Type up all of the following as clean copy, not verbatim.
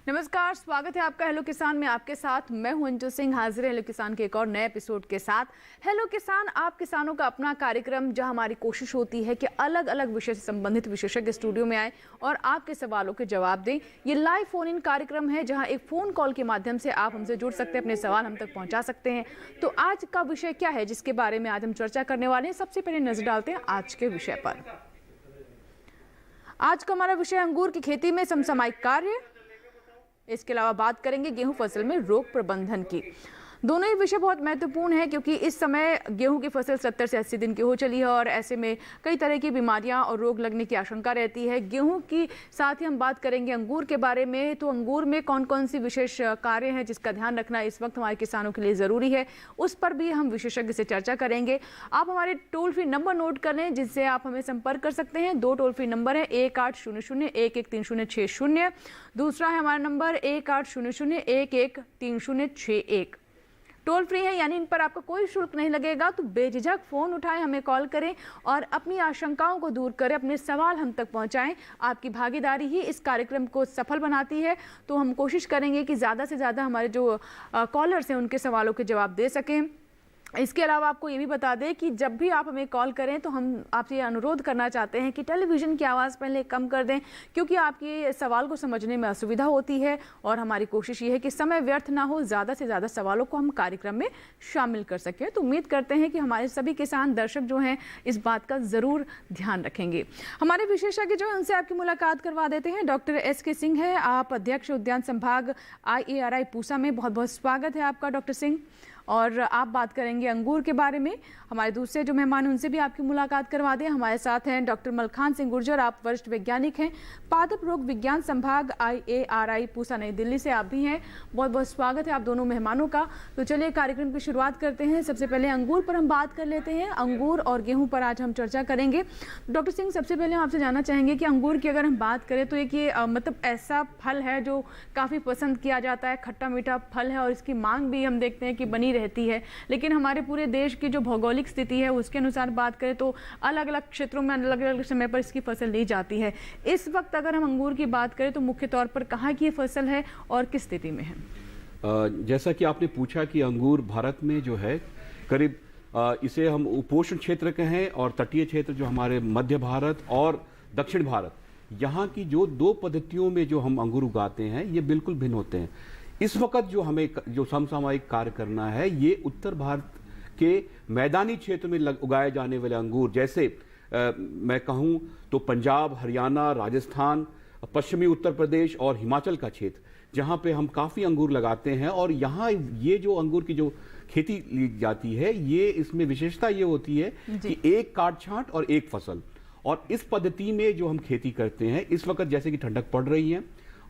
नमस्कार, स्वागत है आपका हेलो किसान में। आपके साथ मैं हूं अंजू सिंह, हाजिर है हेलो किसान के एक और नए एपिसोड के साथ। हेलो किसान आप किसानों का अपना कार्यक्रम, जहां हमारी कोशिश होती है कि अलग अलग विषय से संबंधित विशेषज्ञ स्टूडियो में आए और आपके सवालों के जवाब दें। ये लाइव फोन इन कार्यक्रम है जहां एक फोन कॉल के माध्यम से आप हमसे जुड़ सकते हैं, अपने सवाल हम तक पहुंचा सकते हैं। तो आज का विषय क्या है जिसके बारे में आज हम चर्चा करने वाले हैं? सबसे पहले नजर डालते हैं आज के विषय पर। आज का हमारा विषय अंगूर की खेती में समसामयिक कार्य। इसके अलावा बात करेंगे गेहूं फसल में रोग प्रबंधन की। दोनों ही विषय बहुत महत्वपूर्ण है क्योंकि इस समय गेहूं की फसल 70 से 80 दिन की हो चली है और ऐसे में कई तरह की बीमारियां और रोग लगने की आशंका रहती है। गेहूं की साथ ही हम बात करेंगे अंगूर के बारे में। तो अंगूर में कौन कौन सी विशेष कार्य हैं जिसका ध्यान रखना इस वक्त हमारे किसानों के लिए ज़रूरी है, उस पर भी हम विशेषज्ञ से चर्चा करेंगे। आप हमारे टोल फ्री नंबर नोट कर लें जिससे आप हमें संपर्क कर सकते हैं। 2 टोल फ्री नंबर है, 1800-113061। दूसरा है हमारा नंबर 1800-113061। टोल फ्री है यानी इन पर आपका कोई शुल्क नहीं लगेगा। तो बेझिझक फ़ोन उठाएं, हमें कॉल करें और अपनी आशंकाओं को दूर करें, अपने सवाल हम तक पहुंचाएं। आपकी भागीदारी ही इस कार्यक्रम को सफल बनाती है। तो हम कोशिश करेंगे कि ज़्यादा से ज़्यादा हमारे जो कॉलर्स हैं उनके सवालों के जवाब दे सकें। इसके अलावा आपको ये भी बता दें कि जब भी आप हमें कॉल करें तो हम आपसे अनुरोध करना चाहते हैं कि टेलीविज़न की आवाज़ पहले कम कर दें क्योंकि आपके सवाल को समझने में असुविधा होती है और हमारी कोशिश ये है कि समय व्यर्थ ना हो, ज़्यादा से ज़्यादा सवालों को हम कार्यक्रम में शामिल कर सकें। तो उम्मीद करते हैं कि हमारे सभी किसान दर्शक जो हैं इस बात का ज़रूर ध्यान रखेंगे। हमारे विशेषज्ञ जो हैं उनसे आपकी मुलाकात करवा देते हैं। डॉक्टर SK सिंह है, आप अध्यक्ष उद्यान संभाग IARI पूसा में। बहुत बहुत स्वागत है आपका डॉक्टर सिंह। और आप बात करेंगे अंगूर के बारे में। हमारे दूसरे जो मेहमान हैं उनसे भी आपकी मुलाकात करवा दें। हमारे साथ हैं डॉक्टर मलखान सिंह गुर्जर, आप वरिष्ठ वैज्ञानिक हैं, पादप रोग विज्ञान संभाग IARI पूसा नई दिल्ली से आप भी हैं। बहुत बहुत स्वागत है आप दोनों मेहमानों का। तो चलिए कार्यक्रम की शुरुआत करते हैं। सबसे पहले अंगूर पर हम बात कर लेते हैं। अंगूर और गेहूँ पर आज हम चर्चा करेंगे। डॉक्टर सिंह, सबसे पहले हम आपसे जानना चाहेंगे कि अंगूर की अगर हम बात करें तो एक ये मतलब ऐसा फल है जो काफ़ी पसंद किया जाता है, खट्टा मीठा फल है और इसकी मांग भी हम देखते हैं कि बनी रहती है। लेकिन हमारे पूरे देश की जो भौगोलिक स्थिति है उसके अनुसार बात करें तो अलग अलग क्षेत्रों में अलग अलग समय पर इसकी फसल ली जाती है। इस वक्त अगर हम अंगूर की बात करें तो मुख्य तौर पर कहाँ की ये फसल है और किस स्थिति में है? जैसा कि आपने पूछा कि अंगूर भारत में जो है करीब इसे हम उपोष्ण क्षेत्र के हैं और तटीय क्षेत्र जो हमारे मध्य भारत और दक्षिण भारत, यहाँ की जो 2 पद्धतियों में जो हम अंगूर उगाते हैं ये बिल्कुल भिन्न होते हैं। इस वक्त जो हमें जो समसामयिक कार्य करना है ये उत्तर भारत के मैदानी क्षेत्र में उगाए जाने वाले अंगूर, जैसे मैं कहूँ तो पंजाब, हरियाणा, राजस्थान, पश्चिमी उत्तर प्रदेश और हिमाचल का क्षेत्र, जहाँ पे हम काफ़ी अंगूर लगाते हैं। और यहाँ ये जो अंगूर की जो खेती ली जाती है ये इसमें विशेषता ये होती है कि एक काट छांट और एक फसल। और इस पद्धति में जो हम खेती करते हैं इस वक्त जैसे कि ठंडक पड़ रही है,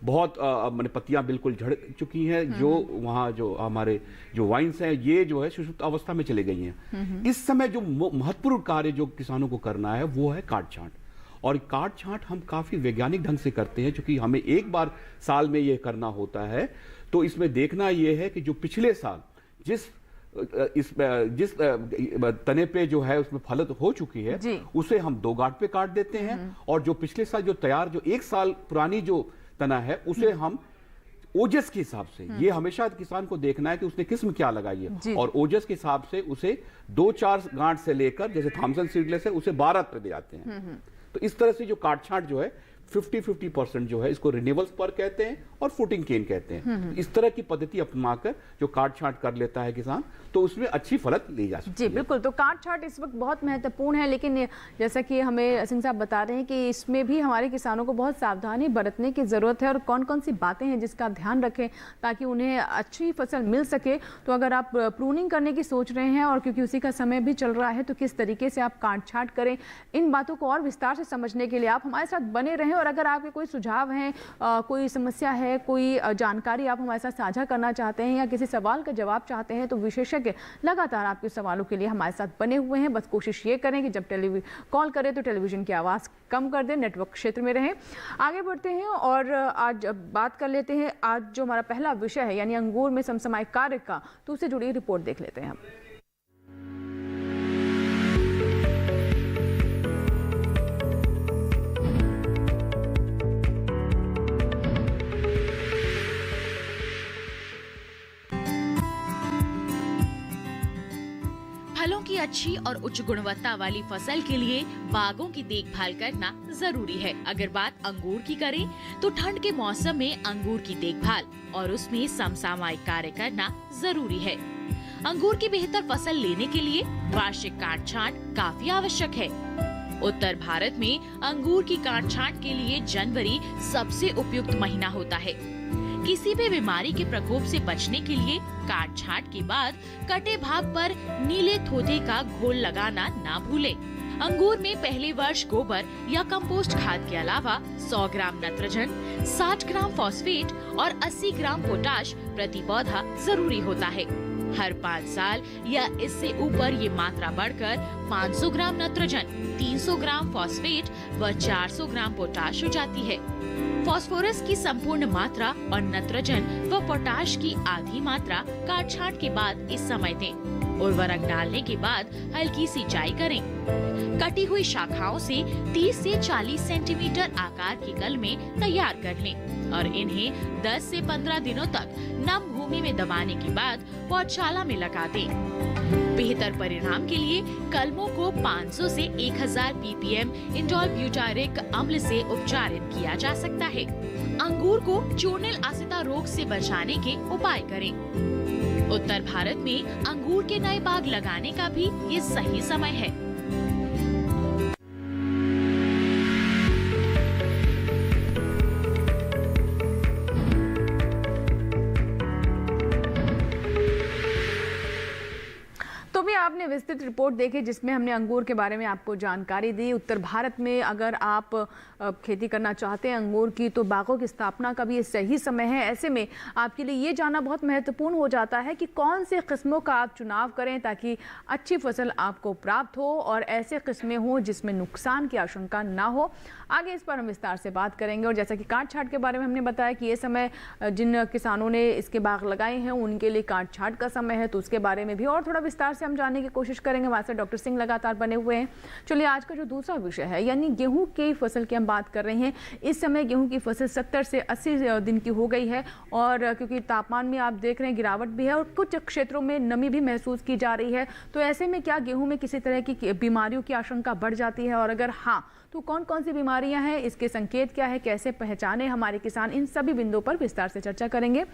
बहुत मैंने पत्तियां बिल्कुल झड़ चुकी हैं, जो वहाँ जो हमारे जो वाइन्स हैं ये जो है सुषुप्त अवस्था में चले गई हैं। इस समय जो महत्वपूर्ण कार्य जो किसानों को करना है वो है काट छांट। और काट छांट हम काफ़ी वैज्ञानिक ढंग से करते हैं क्योंकि हमें एक बार साल में ये करना होता है। तो इसमें देखना ये है कि जो पिछले साल जिस तने पे जो है उसमें फलत हो चुकी है उसे हम 2 गांठ पे काट देते हैं और जो पिछले साल जो तैयार जो 1 साल पुरानी जो तना है उसे हम ओजस के हिसाब से, ये हमेशा किसान को देखना है कि उसने किस्म क्या लगाई है और ओजस के हिसाब से उसे 2-4 गांठ से लेकर जैसे थॉमसन सीडलेस है उसे 12 पे दे जाते हैं। तो इस तरह से जो काट छांट जो है 50-50% जो है इसको रिन्यूएबल स्पर कहते हैं और फुटिंग केन कहते हैं। इस तरह की पद्धति अपनाकर जो काट छांट कर लेता है किसान तो उसमें अच्छी फलत ली जा सकती है। जी बिल्कुल, तो काट छांट इस वक्त बहुत महत्वपूर्ण है। लेकिन जैसा कि हमें सिंह साहब बता रहे हैं कि इसमें भी हमारे किसानों को बहुत सावधानी बरतने की ज़रूरत है और कौन कौन सी बातें हैं जिसका ध्यान रखें ताकि उन्हें अच्छी फसल मिल सके। तो अगर आप प्रूनिंग करने की सोच रहे हैं और क्योंकि उसी का समय भी चल रहा है तो किस तरीके से आप काट छांट करें, इन बातों को और विस्तार से समझने के लिए आप हमारे साथ बने रहें। और अगर आपके कोई सुझाव हैं, कोई समस्या है, कोई जानकारी आप हमारे साथ साझा करना चाहते हैं या किसी सवाल का जवाब चाहते हैं तो विशेषज्ञ लगातार आपके सवालों के लिए हमारे साथ बने हुए हैं। बस कोशिश ये करें कि जब कॉल करें तो टेलीविजन की आवाज़ कम कर दें, नेटवर्क क्षेत्र में रहें। आगे बढ़ते हैं और आज बात कर लेते हैं आज जो हमारा पहला विषय है यानी अंगूर में समसामयिक कार्य का, तो उससे जुड़ी रिपोर्ट देख लेते हैं हम। अच्छी और उच्च गुणवत्ता वाली फसल के लिए बागों की देखभाल करना जरूरी है। अगर बात अंगूर की करें तो ठंड के मौसम में अंगूर की देखभाल और उसमें समसामयिक कार्य करना जरूरी है। अंगूर की बेहतर फसल लेने के लिए वार्षिक काट छांट काफी आवश्यक है। उत्तर भारत में अंगूर की काट छांट के लिए जनवरी सबसे उपयुक्त महीना होता है। किसी भी बीमारी के प्रकोप से बचने के लिए काट छांट के बाद कटे भाग पर नीले थोथे का घोल लगाना ना भूलें। अंगूर में पहले वर्ष गोबर या कंपोस्ट खाद के अलावा 100 ग्राम नत्रजन, 60 ग्राम फॉस्फेट और 80 ग्राम पोटाश प्रति पौधा जरूरी होता है। हर 5 साल या इससे ऊपर ये मात्रा बढ़कर 500 ग्राम नत्रजन, 300 ग्राम फॉस्फेट व 400 ग्राम पोटाश हो जाती है। फास्फोरस की संपूर्ण मात्रा और नत्रजन व पोटाश की आधी मात्रा काट छांट के बाद इस समय दें। उर्वरक डालने के बाद हल्की सिंचाई करें। कटी हुई शाखाओं से 30 से 40 सेंटीमीटर आकार की कलमें तैयार कर लें और इन्हें 10 से 15 दिनों तक नम भूमि में दबाने के बाद पौधशाला में लगा दें। बेहतर परिणाम के लिए कलमों को 500 से 1000 ppm इंडोल ब्यूटारिक अम्ल से उपचारित किया जा सकता है। अंगूर को चूर्निल आसिता रोग से बचाने के उपाय करें। उत्तर भारत में अंगूर के नए बाग लगाने का भी ये सही समय है। आपने विस्तृत रिपोर्ट देखी जिसमें हमने अंगूर के बारे में आपको जानकारी दी। उत्तर भारत में अगर आप खेती करना चाहते हैं अंगूर की तो बागों की स्थापना का भी ये सही समय है। ऐसे में आपके लिए ये जानना बहुत महत्वपूर्ण हो जाता है कि कौन से किस्मों का आप चुनाव करें ताकि अच्छी फसल आपको प्राप्त हो और ऐसे किस्में हों जिसमें नुकसान की आशंका ना हो। आगे इस पर हम विस्तार से बात करेंगे। और जैसा कि काट छांट के बारे में हमने बताया कि ये समय जिन किसानों ने इसके बाग लगाए हैं उनके लिए काट छांट का समय है, तो उसके बारे में भी और थोड़ा विस्तार से हम जानने की कोशिश करेंगे। हमारे साथ डॉक्टर सिंह लगातार बने हुए हैं। चलिए आज का जो दूसरा विषय है यानी गेहूं की फसल की हम बात कर रहे हैं। इस समय गेहूं की फसल 70 से 80 दिन की हो गई है और क्योंकि तापमान में आप देख रहे हैं गिरावट भी है और कुछ क्षेत्रों में नमी भी महसूस की जा रही है, तो ऐसे में क्या गेहूं में किसी तरह की बीमारियों की आशंका बढ़ जाती है और अगर हाँ तो कौन कौन सी बीमारियां हैं, इसके संकेत क्या है, कैसे पहचाने हमारे किसान, इन सभी बिंदुओं पर विस्तार से चर्चा करेंगे।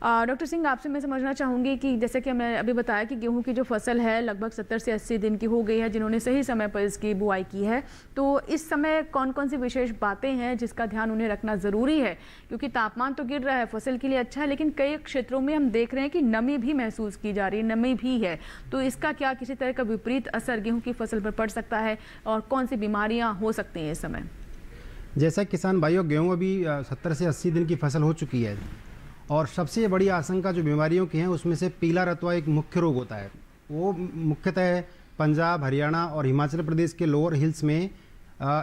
डॉक्टर सिंह आपसे मैं समझना चाहूँगी कि जैसे कि हमने अभी बताया कि गेहूं की जो फसल है लगभग 70 से 80 दिन की हो गई है जिन्होंने सही समय पर इसकी बुआई की है, तो इस समय कौन कौन सी विशेष बातें हैं जिसका ध्यान उन्हें रखना ज़रूरी है? क्योंकि तापमान तो गिर रहा है, फसल के लिए अच्छा है, लेकिन कई क्षेत्रों में हम देख रहे हैं कि नमी भी महसूस की जा रही है, नमी भी है, तो इसका क्या किसी तरह का विपरीत असर गेहूँ की फसल पर पड़ सकता है और कौन सी बीमारियाँ हो सकती हैं इस समय? जैसा किसान भाइयों, गेहूँ अभी 70 से 80 दिन की फसल हो चुकी है और सबसे बड़ी आशंका जो बीमारियों की है उसमें से पीला रतुआ एक मुख्य रोग होता है। वो मुख्यतः पंजाब, हरियाणा और हिमाचल प्रदेश के लोअर हिल्स में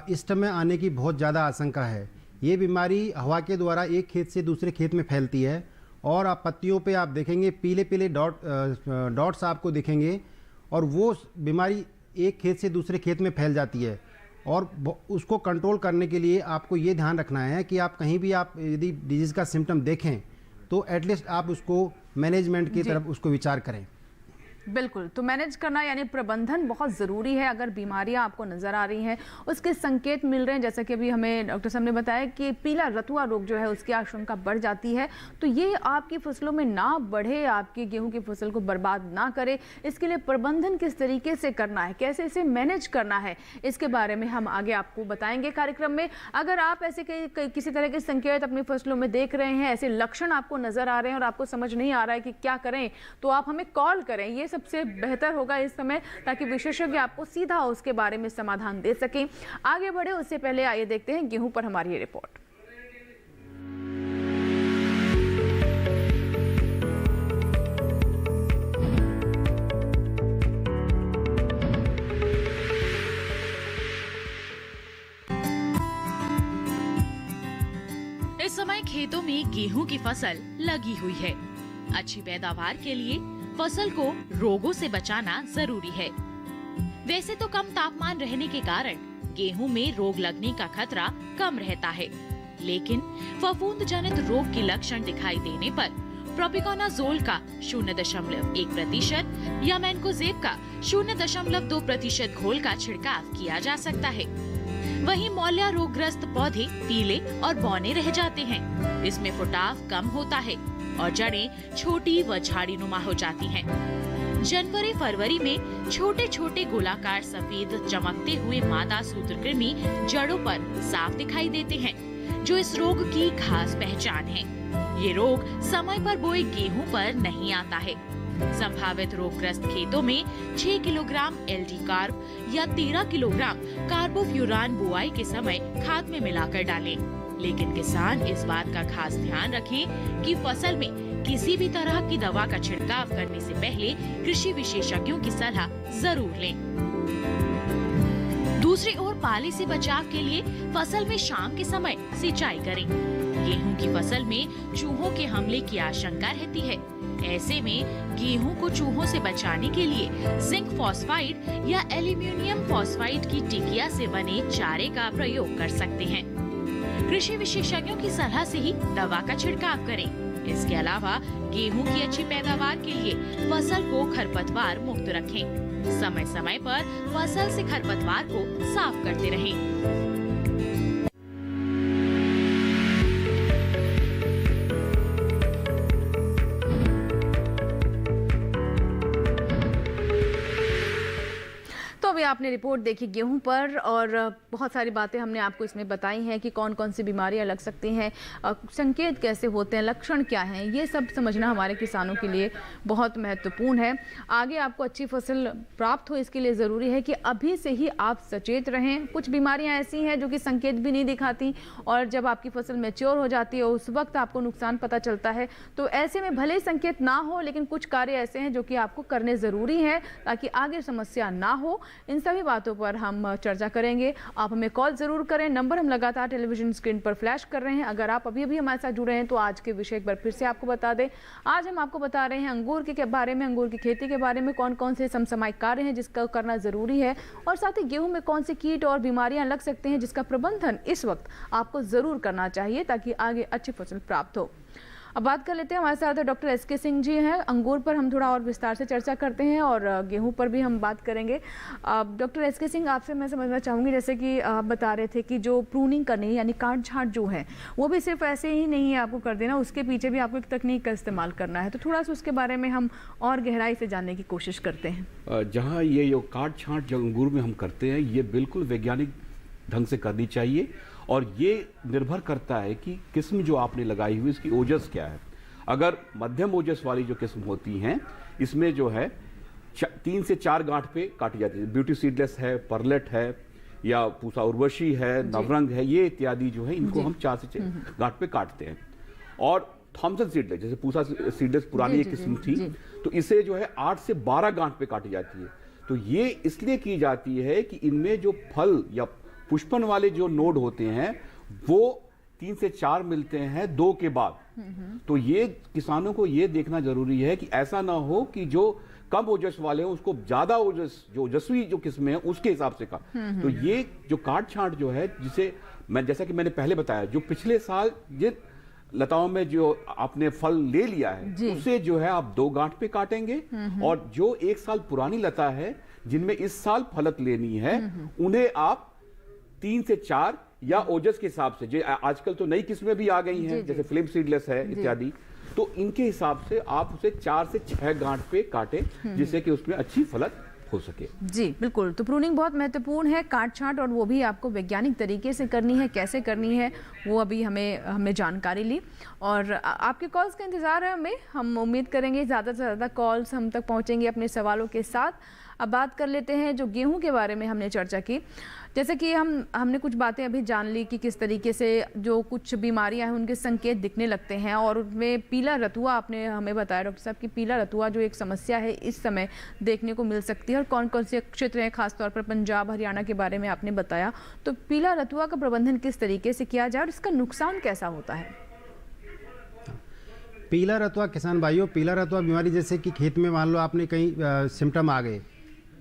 इस समय आने की बहुत ज़्यादा आशंका है। ये बीमारी हवा के द्वारा एक खेत से दूसरे खेत में फैलती है और आप पत्तियों पे आप देखेंगे पीले पीले डॉट्स आपको दिखेंगे और वो बीमारी एक खेत से दूसरे खेत में फैल जाती है। और उसको कंट्रोल करने के लिए आपको ये ध्यान रखना है कि आप कहीं भी आप यदि डिजीज़ का सिम्टम देखें तो एटलीस्ट आप उसको मैनेजमेंट की तरफ उसको विचार करें। बिल्कुल, तो मैनेज करना यानी प्रबंधन बहुत ज़रूरी है। अगर बीमारियां आपको नज़र आ रही हैं, उसके संकेत मिल रहे हैं, जैसा कि अभी हमें डॉक्टर साहब ने बताया कि पीला रतुआ रोग जो है उसकी आशंका बढ़ जाती है, तो ये आपकी फसलों में ना बढ़े, आपकी गेहूं की फसल को बर्बाद ना करे, इसके लिए प्रबंधन किस तरीके से करना है, कैसे इसे मैनेज करना है, इसके बारे में हम आगे आपको बताएंगे कार्यक्रम में। अगर आप ऐसे किसी तरह के संकेत अपनी फसलों में देख रहे हैं, ऐसे लक्षण आपको नज़र आ रहे हैं और आपको समझ नहीं आ रहा है कि क्या करें, तो आप हमें कॉल करें, ये सबसे बेहतर होगा इस समय, ताकि विशेषज्ञ आपको सीधा उसके बारे में समाधान दे सकें। आगे बढ़े उससे पहले आइए देखते हैं गेहूं पर हमारी ये रिपोर्ट। इस समय खेतों में गेहूं की फसल लगी हुई है। अच्छी पैदावार के लिए फसल को रोगों से बचाना जरूरी है। वैसे तो कम तापमान रहने के कारण गेहूं में रोग लगने का खतरा कम रहता है, लेकिन फफूंद जनित रोग के लक्षण दिखाई देने पर प्रोपिकोनाजोल का 0.1% या मैनकोजेब का 0.2% घोल का छिड़काव किया जा सकता है। वहीं मौल्या रोगग्रस्त पौधे पीले और बौने रह जाते हैं। इसमें फुटाव कम होता है और जड़ें छोटी व झाड़ीनुमा हो जाती हैं। जनवरी फरवरी में छोटे छोटे गोलाकार सफेद चमकते हुए मादा सूत्रकृमि जड़ों पर साफ दिखाई देते हैं, जो इस रोग की खास पहचान है। ये रोग समय पर बोए गेहूं पर नहीं आता है। संभावित रोगग्रस्त खेतों में 6 किलोग्राम एल्डी कार्ब या 13 किलोग्राम कार्बोफ्यूरान बुआई के समय खाद में मिलाकर डालें। लेकिन किसान इस बात का खास ध्यान रखें कि फसल में किसी भी तरह की दवा का छिड़काव करने से पहले कृषि विशेषज्ञों की सलाह जरूर लें। दूसरी ओर पाले से बचाव के लिए फसल में शाम के समय सिंचाई करें। गेहूं की फसल में चूहों के हमले की आशंका रहती है। ऐसे में गेहूं को चूहों से बचाने के लिए जिंक फॉस्फाइड या एल्यूमिनियम फॉस्फाइड की टिकिया से बने चारे का प्रयोग कर सकते हैं। कृषि विशेषज्ञों की सलाह से ही दवा का छिड़काव करें। इसके अलावा गेहूं की अच्छी पैदावार के लिए फसल को खरपतवार मुक्त रखें। समय समय पर फसल से खरपतवार को साफ करते रहें। अभी आपने रिपोर्ट देखी गेहूं पर और बहुत सारी बातें हमने आपको इसमें बताई हैं कि कौन कौन सी बीमारियां लग सकती हैं, संकेत कैसे होते हैं, लक्षण क्या हैं, ये सब समझना हमारे किसानों के लिए बहुत महत्वपूर्ण है। आगे आपको अच्छी फसल प्राप्त हो इसके लिए ज़रूरी है कि अभी से ही आप सचेत रहें। कुछ बीमारियां ऐसी हैं जो कि संकेत भी नहीं दिखाती और जब आपकी फसल मैच्योर हो जाती है उस वक्त आपको नुकसान पता चलता है। तो ऐसे में भले संकेत ना हो लेकिन कुछ कार्य ऐसे हैं जो कि आपको करने ज़रूरी है ताकि आगे समस्या ना हो। इन सभी बातों पर हम चर्चा करेंगे। आप हमें कॉल जरूर करें। नंबर हम लगातार टेलीविजन स्क्रीन पर फ्लैश कर रहे हैं। अगर आप अभी अभी हमारे साथ जुड़े हैं तो आज के विषय एक बार फिर से आपको बता दें। आज हम आपको बता रहे हैं अंगूर के बारे में, अंगूर की खेती के बारे में, कौन कौन से समसामयिक कार्य हैं जिसका करना जरूरी है और साथ ही गेहूं में कौन से कीट और बीमारियां लग सकते हैं जिसका प्रबंधन इस वक्त आपको जरूर करना चाहिए ताकि आगे अच्छी फसल प्राप्त हो। अब बात कर लेते हैं, हमारे साथ डॉक्टर एसके सिंह जी हैं। अंगूर पर हम थोड़ा और विस्तार से चर्चा करते हैं और गेहूं पर भी हम बात करेंगे। डॉक्टर एसके सिंह, आपसे मैं समझना चाहूँगी, जैसे कि आप बता रहे थे कि जो प्रूनिंग करनी यानी काट छांट जो है वो भी सिर्फ ऐसे ही नहीं है आपको कर देना, उसके पीछे भी आपको एक तकनीक का इस्तेमाल करना है। तो थोड़ा सा उसके बारे में हम और गहराई से जानने की कोशिश करते हैं। जहाँ ये जो काट छांट जो अंगूर में हम करते हैं ये बिल्कुल वैज्ञानिक ढंग से करनी चाहिए और ये निर्भर करता है कि किस्म जो आपने लगाई हुई इसकी ओजस क्या है। अगर मध्यम ओजस वाली जो किस्म होती हैं इसमें जो है 3 से 4 गांठ पे काटी जाती है। ब्यूटी सीडलेस है, परलेट है या पूसा उर्वशी है, नवरंग है, ये इत्यादि जो है इनको हम 4 से 6 गांठ पे काटते हैं। और थॉमसन सीडलेस, जैसे पूसा सीडलेस पुरानी एक किस्म थी, तो इसे जो है 8 से 12 गांठ पे काटी जाती है। तो ये इसलिए की जाती है कि इनमें जो फल या पुष्पन वाले जो नोड होते हैं वो 3 से 4 मिलते हैं 2 के बाद। तो ये किसानों को ये देखना जरूरी है कि ऐसा ना हो कि जो कम ओजस वाले हैं उसको ज्यादा ओजस जो ओजस्वी जो किस्में हैं उसके हिसाब से का। तो ये जो काट छांट जो है, जिसे मैं जैसा कि मैंने पहले बताया, जो पिछले साल जिन लताओं में जो आपने फल ले लिया है उसे जो है आप 2 गांठ पे काटेंगे और जो 1 साल पुरानी लता है जिनमें इस साल फलत लेनी है उन्हें आप 3 से 4 या ओजस के हिसाब से, जो आजकल तो नई किस्में भी आ गई हैं जैसे फिल्म सीडलेस है इत्यादि, तो इनके हिसाब से आप उसे 4 से 6 गांठ पे काटें जिससे कि उसमें अच्छी फलत हो सके। जी बिल्कुल। तो प्रूनिंग बहुत महत्वपूर्ण है, काट छांट, और वो भी आपको वैज्ञानिक तरीके से करनी है। कैसे करनी है वो अभी हमने जानकारी ली और आपके कॉल्स का इंतजार है हमें। हम उम्मीद करेंगे ज़्यादा से ज़्यादा कॉल्स हम तक पहुंचेंगे अपने सवालों के साथ। अब बात कर लेते हैं जो गेहूं के बारे में हमने चर्चा की। जैसे कि हमने कुछ बातें अभी जान ली कि किस तरीके से जो कुछ बीमारियां हैं उनके संकेत दिखने लगते हैं और उनमें पीला रतुआ आपने हमें बताया डॉक्टर साहब कि पीला रतुआ जो एक समस्या है इस समय देखने को मिल सकती है और कौन कौन से क्षेत्र हैं, खासतौर पर पंजाब हरियाणा के बारे में आपने बताया। तो पीला रतुआ का प्रबंधन किस तरीके से किया जाए और इसका नुकसान कैसा होता है? पीला रतुआ, किसान भाइयों, पीला रतुआ बीमारी जैसे कि खेत में मान लो आपने कहीं सिम्टम आ गए,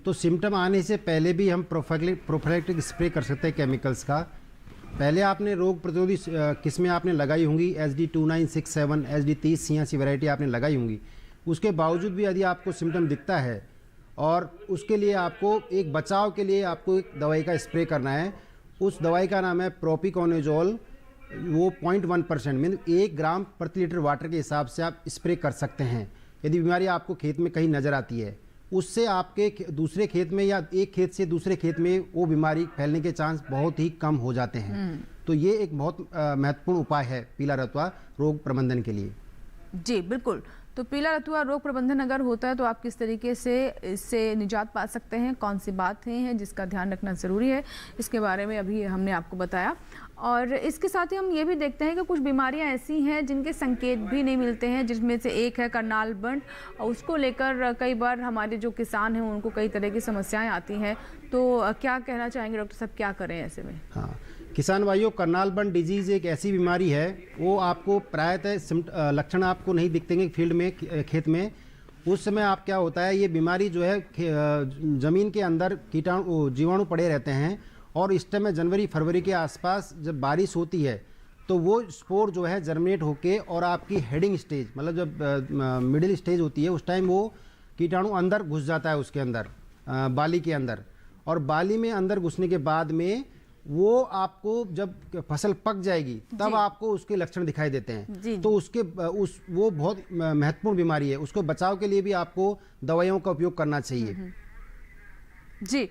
तो सिम्टम आने से पहले भी हम प्रोफाइलेक्टिक स्प्रे कर सकते हैं केमिकल्स का। पहले आपने रोग प्रतिरोधी किस्में आपने लगाई होंगी, SD 2967, SD 3086 वैरायटी आपने लगाई होंगी। उसके बावजूद भी यदि आपको सिम्टम दिखता है और उसके लिए आपको एक बचाव के लिए आपको एक दवाई का स्प्रे करना है। उस दवाई का नाम है प्रोपिकोनेजोल। वो 0.1% मीन 1 ग्राम प्रति लीटर वाटर के हिसाब से आप स्प्रे कर सकते हैं यदि बीमारी आपको खेत में कहीं नज़र आती है। उससे आपके दूसरे खेत में या एक खेत से दूसरे खेत में वो बीमारी फैलने के चांस बहुत ही कम हो जाते हैं। तो ये एक बहुत महत्वपूर्ण उपाय है पीला रतुआ रोग प्रबंधन के लिए। जी बिल्कुल। तो पीला रतुआ रोग प्रबंधन अगर होता है तो आप किस तरीके से इससे निजात पा सकते हैं, कौन सी बातें हैं जिसका ध्यान रखना ज़रूरी है, इसके बारे में अभी हमने आपको बताया। और इसके साथ ही हम ये भी देखते हैं कि कुछ बीमारियां ऐसी हैं जिनके संकेत भी नहीं मिलते हैं, जिसमें से एक है करनाल बंट। उसको लेकर कई बार हमारे जो किसान हैं उनको कई तरह की समस्याएं आती हैं। तो क्या कहना चाहेंगे डॉक्टर साहब, क्या करें ऐसे में? हाँ किसान भाइयों, करनाल बंट डिजीज़ एक ऐसी बीमारी है, वो आपको प्रायतः लक्षण आपको नहीं दिखते हैं फील्ड में, खेत में। उस समय आप क्या होता है, ये बीमारी जो है ज़मीन के अंदर कीटाणु जीवाणु पड़े रहते हैं और इस टाइम में जनवरी फरवरी के आसपास जब बारिश होती है तो वो स्पोर जो है जर्मिनेट होके और आपकी हेडिंग स्टेज मतलब जब मिडिल स्टेज होती है उस टाइम वो कीटाणु अंदर घुस जाता है उसके अंदर, बाली के अंदर। और बाली में अंदर घुसने के बाद में वो आपको जब फसल पक जाएगी तब आपको उसके लक्षण दिखाई देते हैं। तो वो बहुत महत्वपूर्ण बीमारी है, उसको बचाव के लिए भी आपको दवाइयों का उपयोग करना चाहिए। जी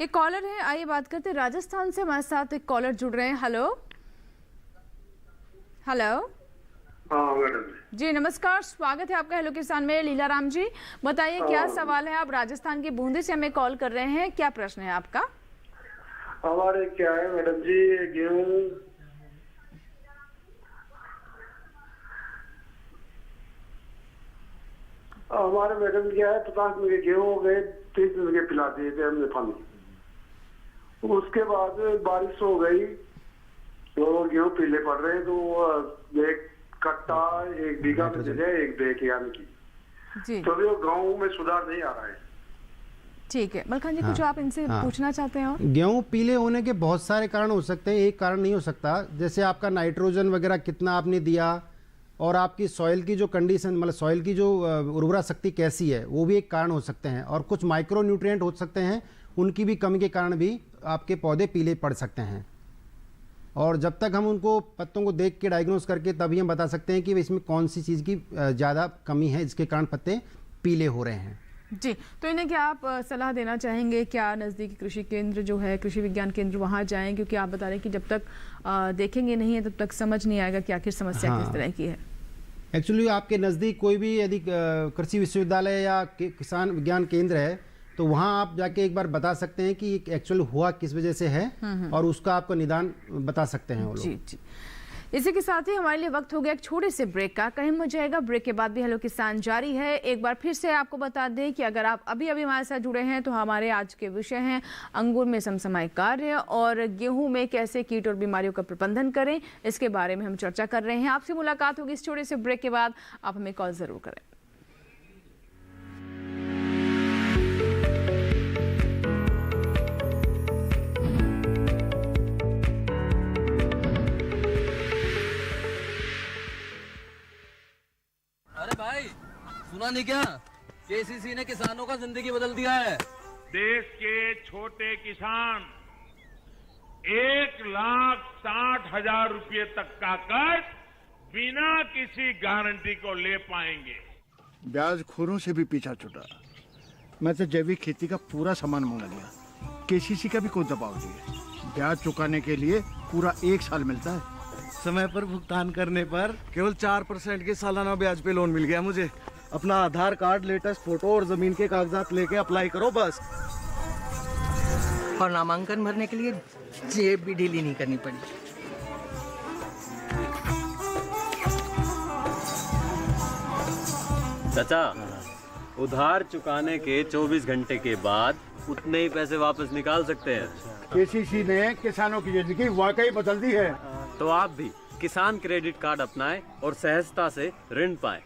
एक कॉलर है, आइए बात करते हैं। राजस्थान से हमारे साथ एक कॉलर जुड़ रहे हैं। Hello hello. हाँ मैडम जी नमस्कार, स्वागत है आपका हेलो किसान में। लीलाराम जी बताइए क्या सवाल है? आप राजस्थान की बूंदी से हमें कॉल कर रहे हैं, क्या प्रश्न है आपका? हमारे क्या है मैडम जी, गेहूं हमारे मैडम क्या है 50 दिन के गेहूं हो गए, 30 दिन के पिला दिए थे हमने पानी। उसके बाद बारिश हो गई तो गेहूं पीले पड़ रहे, तो एक कट्टा 1 बीघा में दे 1 बेग यानी की जी। तो भी गाँव में सुधार नहीं आ रहा है। ठीक है मलखान जी, कुछ आप इनसे पूछना चाहते हैं? और गेहूं पीले होने के बहुत सारे कारण हो सकते हैं, एक कारण नहीं हो सकता। जैसे आपका नाइट्रोजन वगैरह कितना आपने दिया और आपकी सॉइल की जो कंडीशन मतलब सॉइल की जो उर्वरा शक्ति कैसी है वो भी एक कारण हो सकते हैं। और कुछ माइक्रो न्यूट्रिएंट हो सकते हैं, उनकी भी कमी के कारण भी आपके पौधे पीले पड़ सकते हैं। और जब तक हम उनको पत्तों को देख के डायग्नोस करके तभी हम बता सकते हैं कि इसमें कौन सी चीज़ की ज़्यादा कमी है जिसके कारण पत्ते पीले हो रहे हैं। जी तो इन्हें क्या आप सलाह देना चाहेंगे? क्या नज़दीकी कृषि केंद्र जो है, कृषि विज्ञान केंद्र, वहाँ जाएं? क्योंकि आप बता रहे हैं कि जब तक देखेंगे नहीं है तब तक समझ नहीं आएगा कि आखिर समस्या किस तरह की है। एक्चुअली आपके नज़दीक कोई भी यदि कृषि विश्वविद्यालय या किसान विज्ञान केंद्र है तो वहाँ आप जाके एक बार बता सकते हैं कि एक्चुअल हुआ किस वजह से है और उसका आपको निदान बता सकते हैं वो लोग। जी जी। इसी के साथ ही हमारे लिए वक्त हो गया एक छोटे से ब्रेक का। कहीं मत जाएगा, ब्रेक के बाद भी हेलो किसान जारी है। एक बार फिर से आपको बता दें कि अगर आप अभी अभी हमारे साथ जुड़े हैं तो हमारे आज के विषय हैं अंगूर में समसामयिक कार्य और गेहूं में कैसे कीट और बीमारियों का प्रबंधन करें, इसके बारे में हम चर्चा कर रहे हैं। आपसे मुलाकात होगी इस छोटे से ब्रेक के बाद, आप हमें कॉल जरूर करें। भाई सुना नहीं क्या, केसीसी ने किसानों का जिंदगी बदल दिया है। देश के छोटे किसान 1,60,000 रुपए तक का कर्ज बिना किसी गारंटी को ले पाएंगे। ब्याज खोरों से भी पीछा छुटा। मैं तो जैविक खेती का पूरा सामान मंगा लिया, केसीसी का भी कोई दबाव नहीं है। ब्याज चुकाने के लिए पूरा 1 साल मिलता है। समय पर भुगतान करने पर केवल 4% के सालाना ब्याज पे लोन मिल गया मुझे। अपना आधार कार्ड, लेटेस्ट फोटो और जमीन के कागजात लेके अप्लाई करो बस। और नामांकन भरने के लिए जेब भी ढीली नहीं करनी पड़ी। चाचा, उधार चुकाने के 24 घंटे के बाद उतने ही पैसे वापस निकाल सकते हैं। केसीसी ने किसानों की जिंदगी वाकई बदल दी है। तो आप भी किसान क्रेडिट कार्ड अपनाएं और सहजता से ऋण पाएं।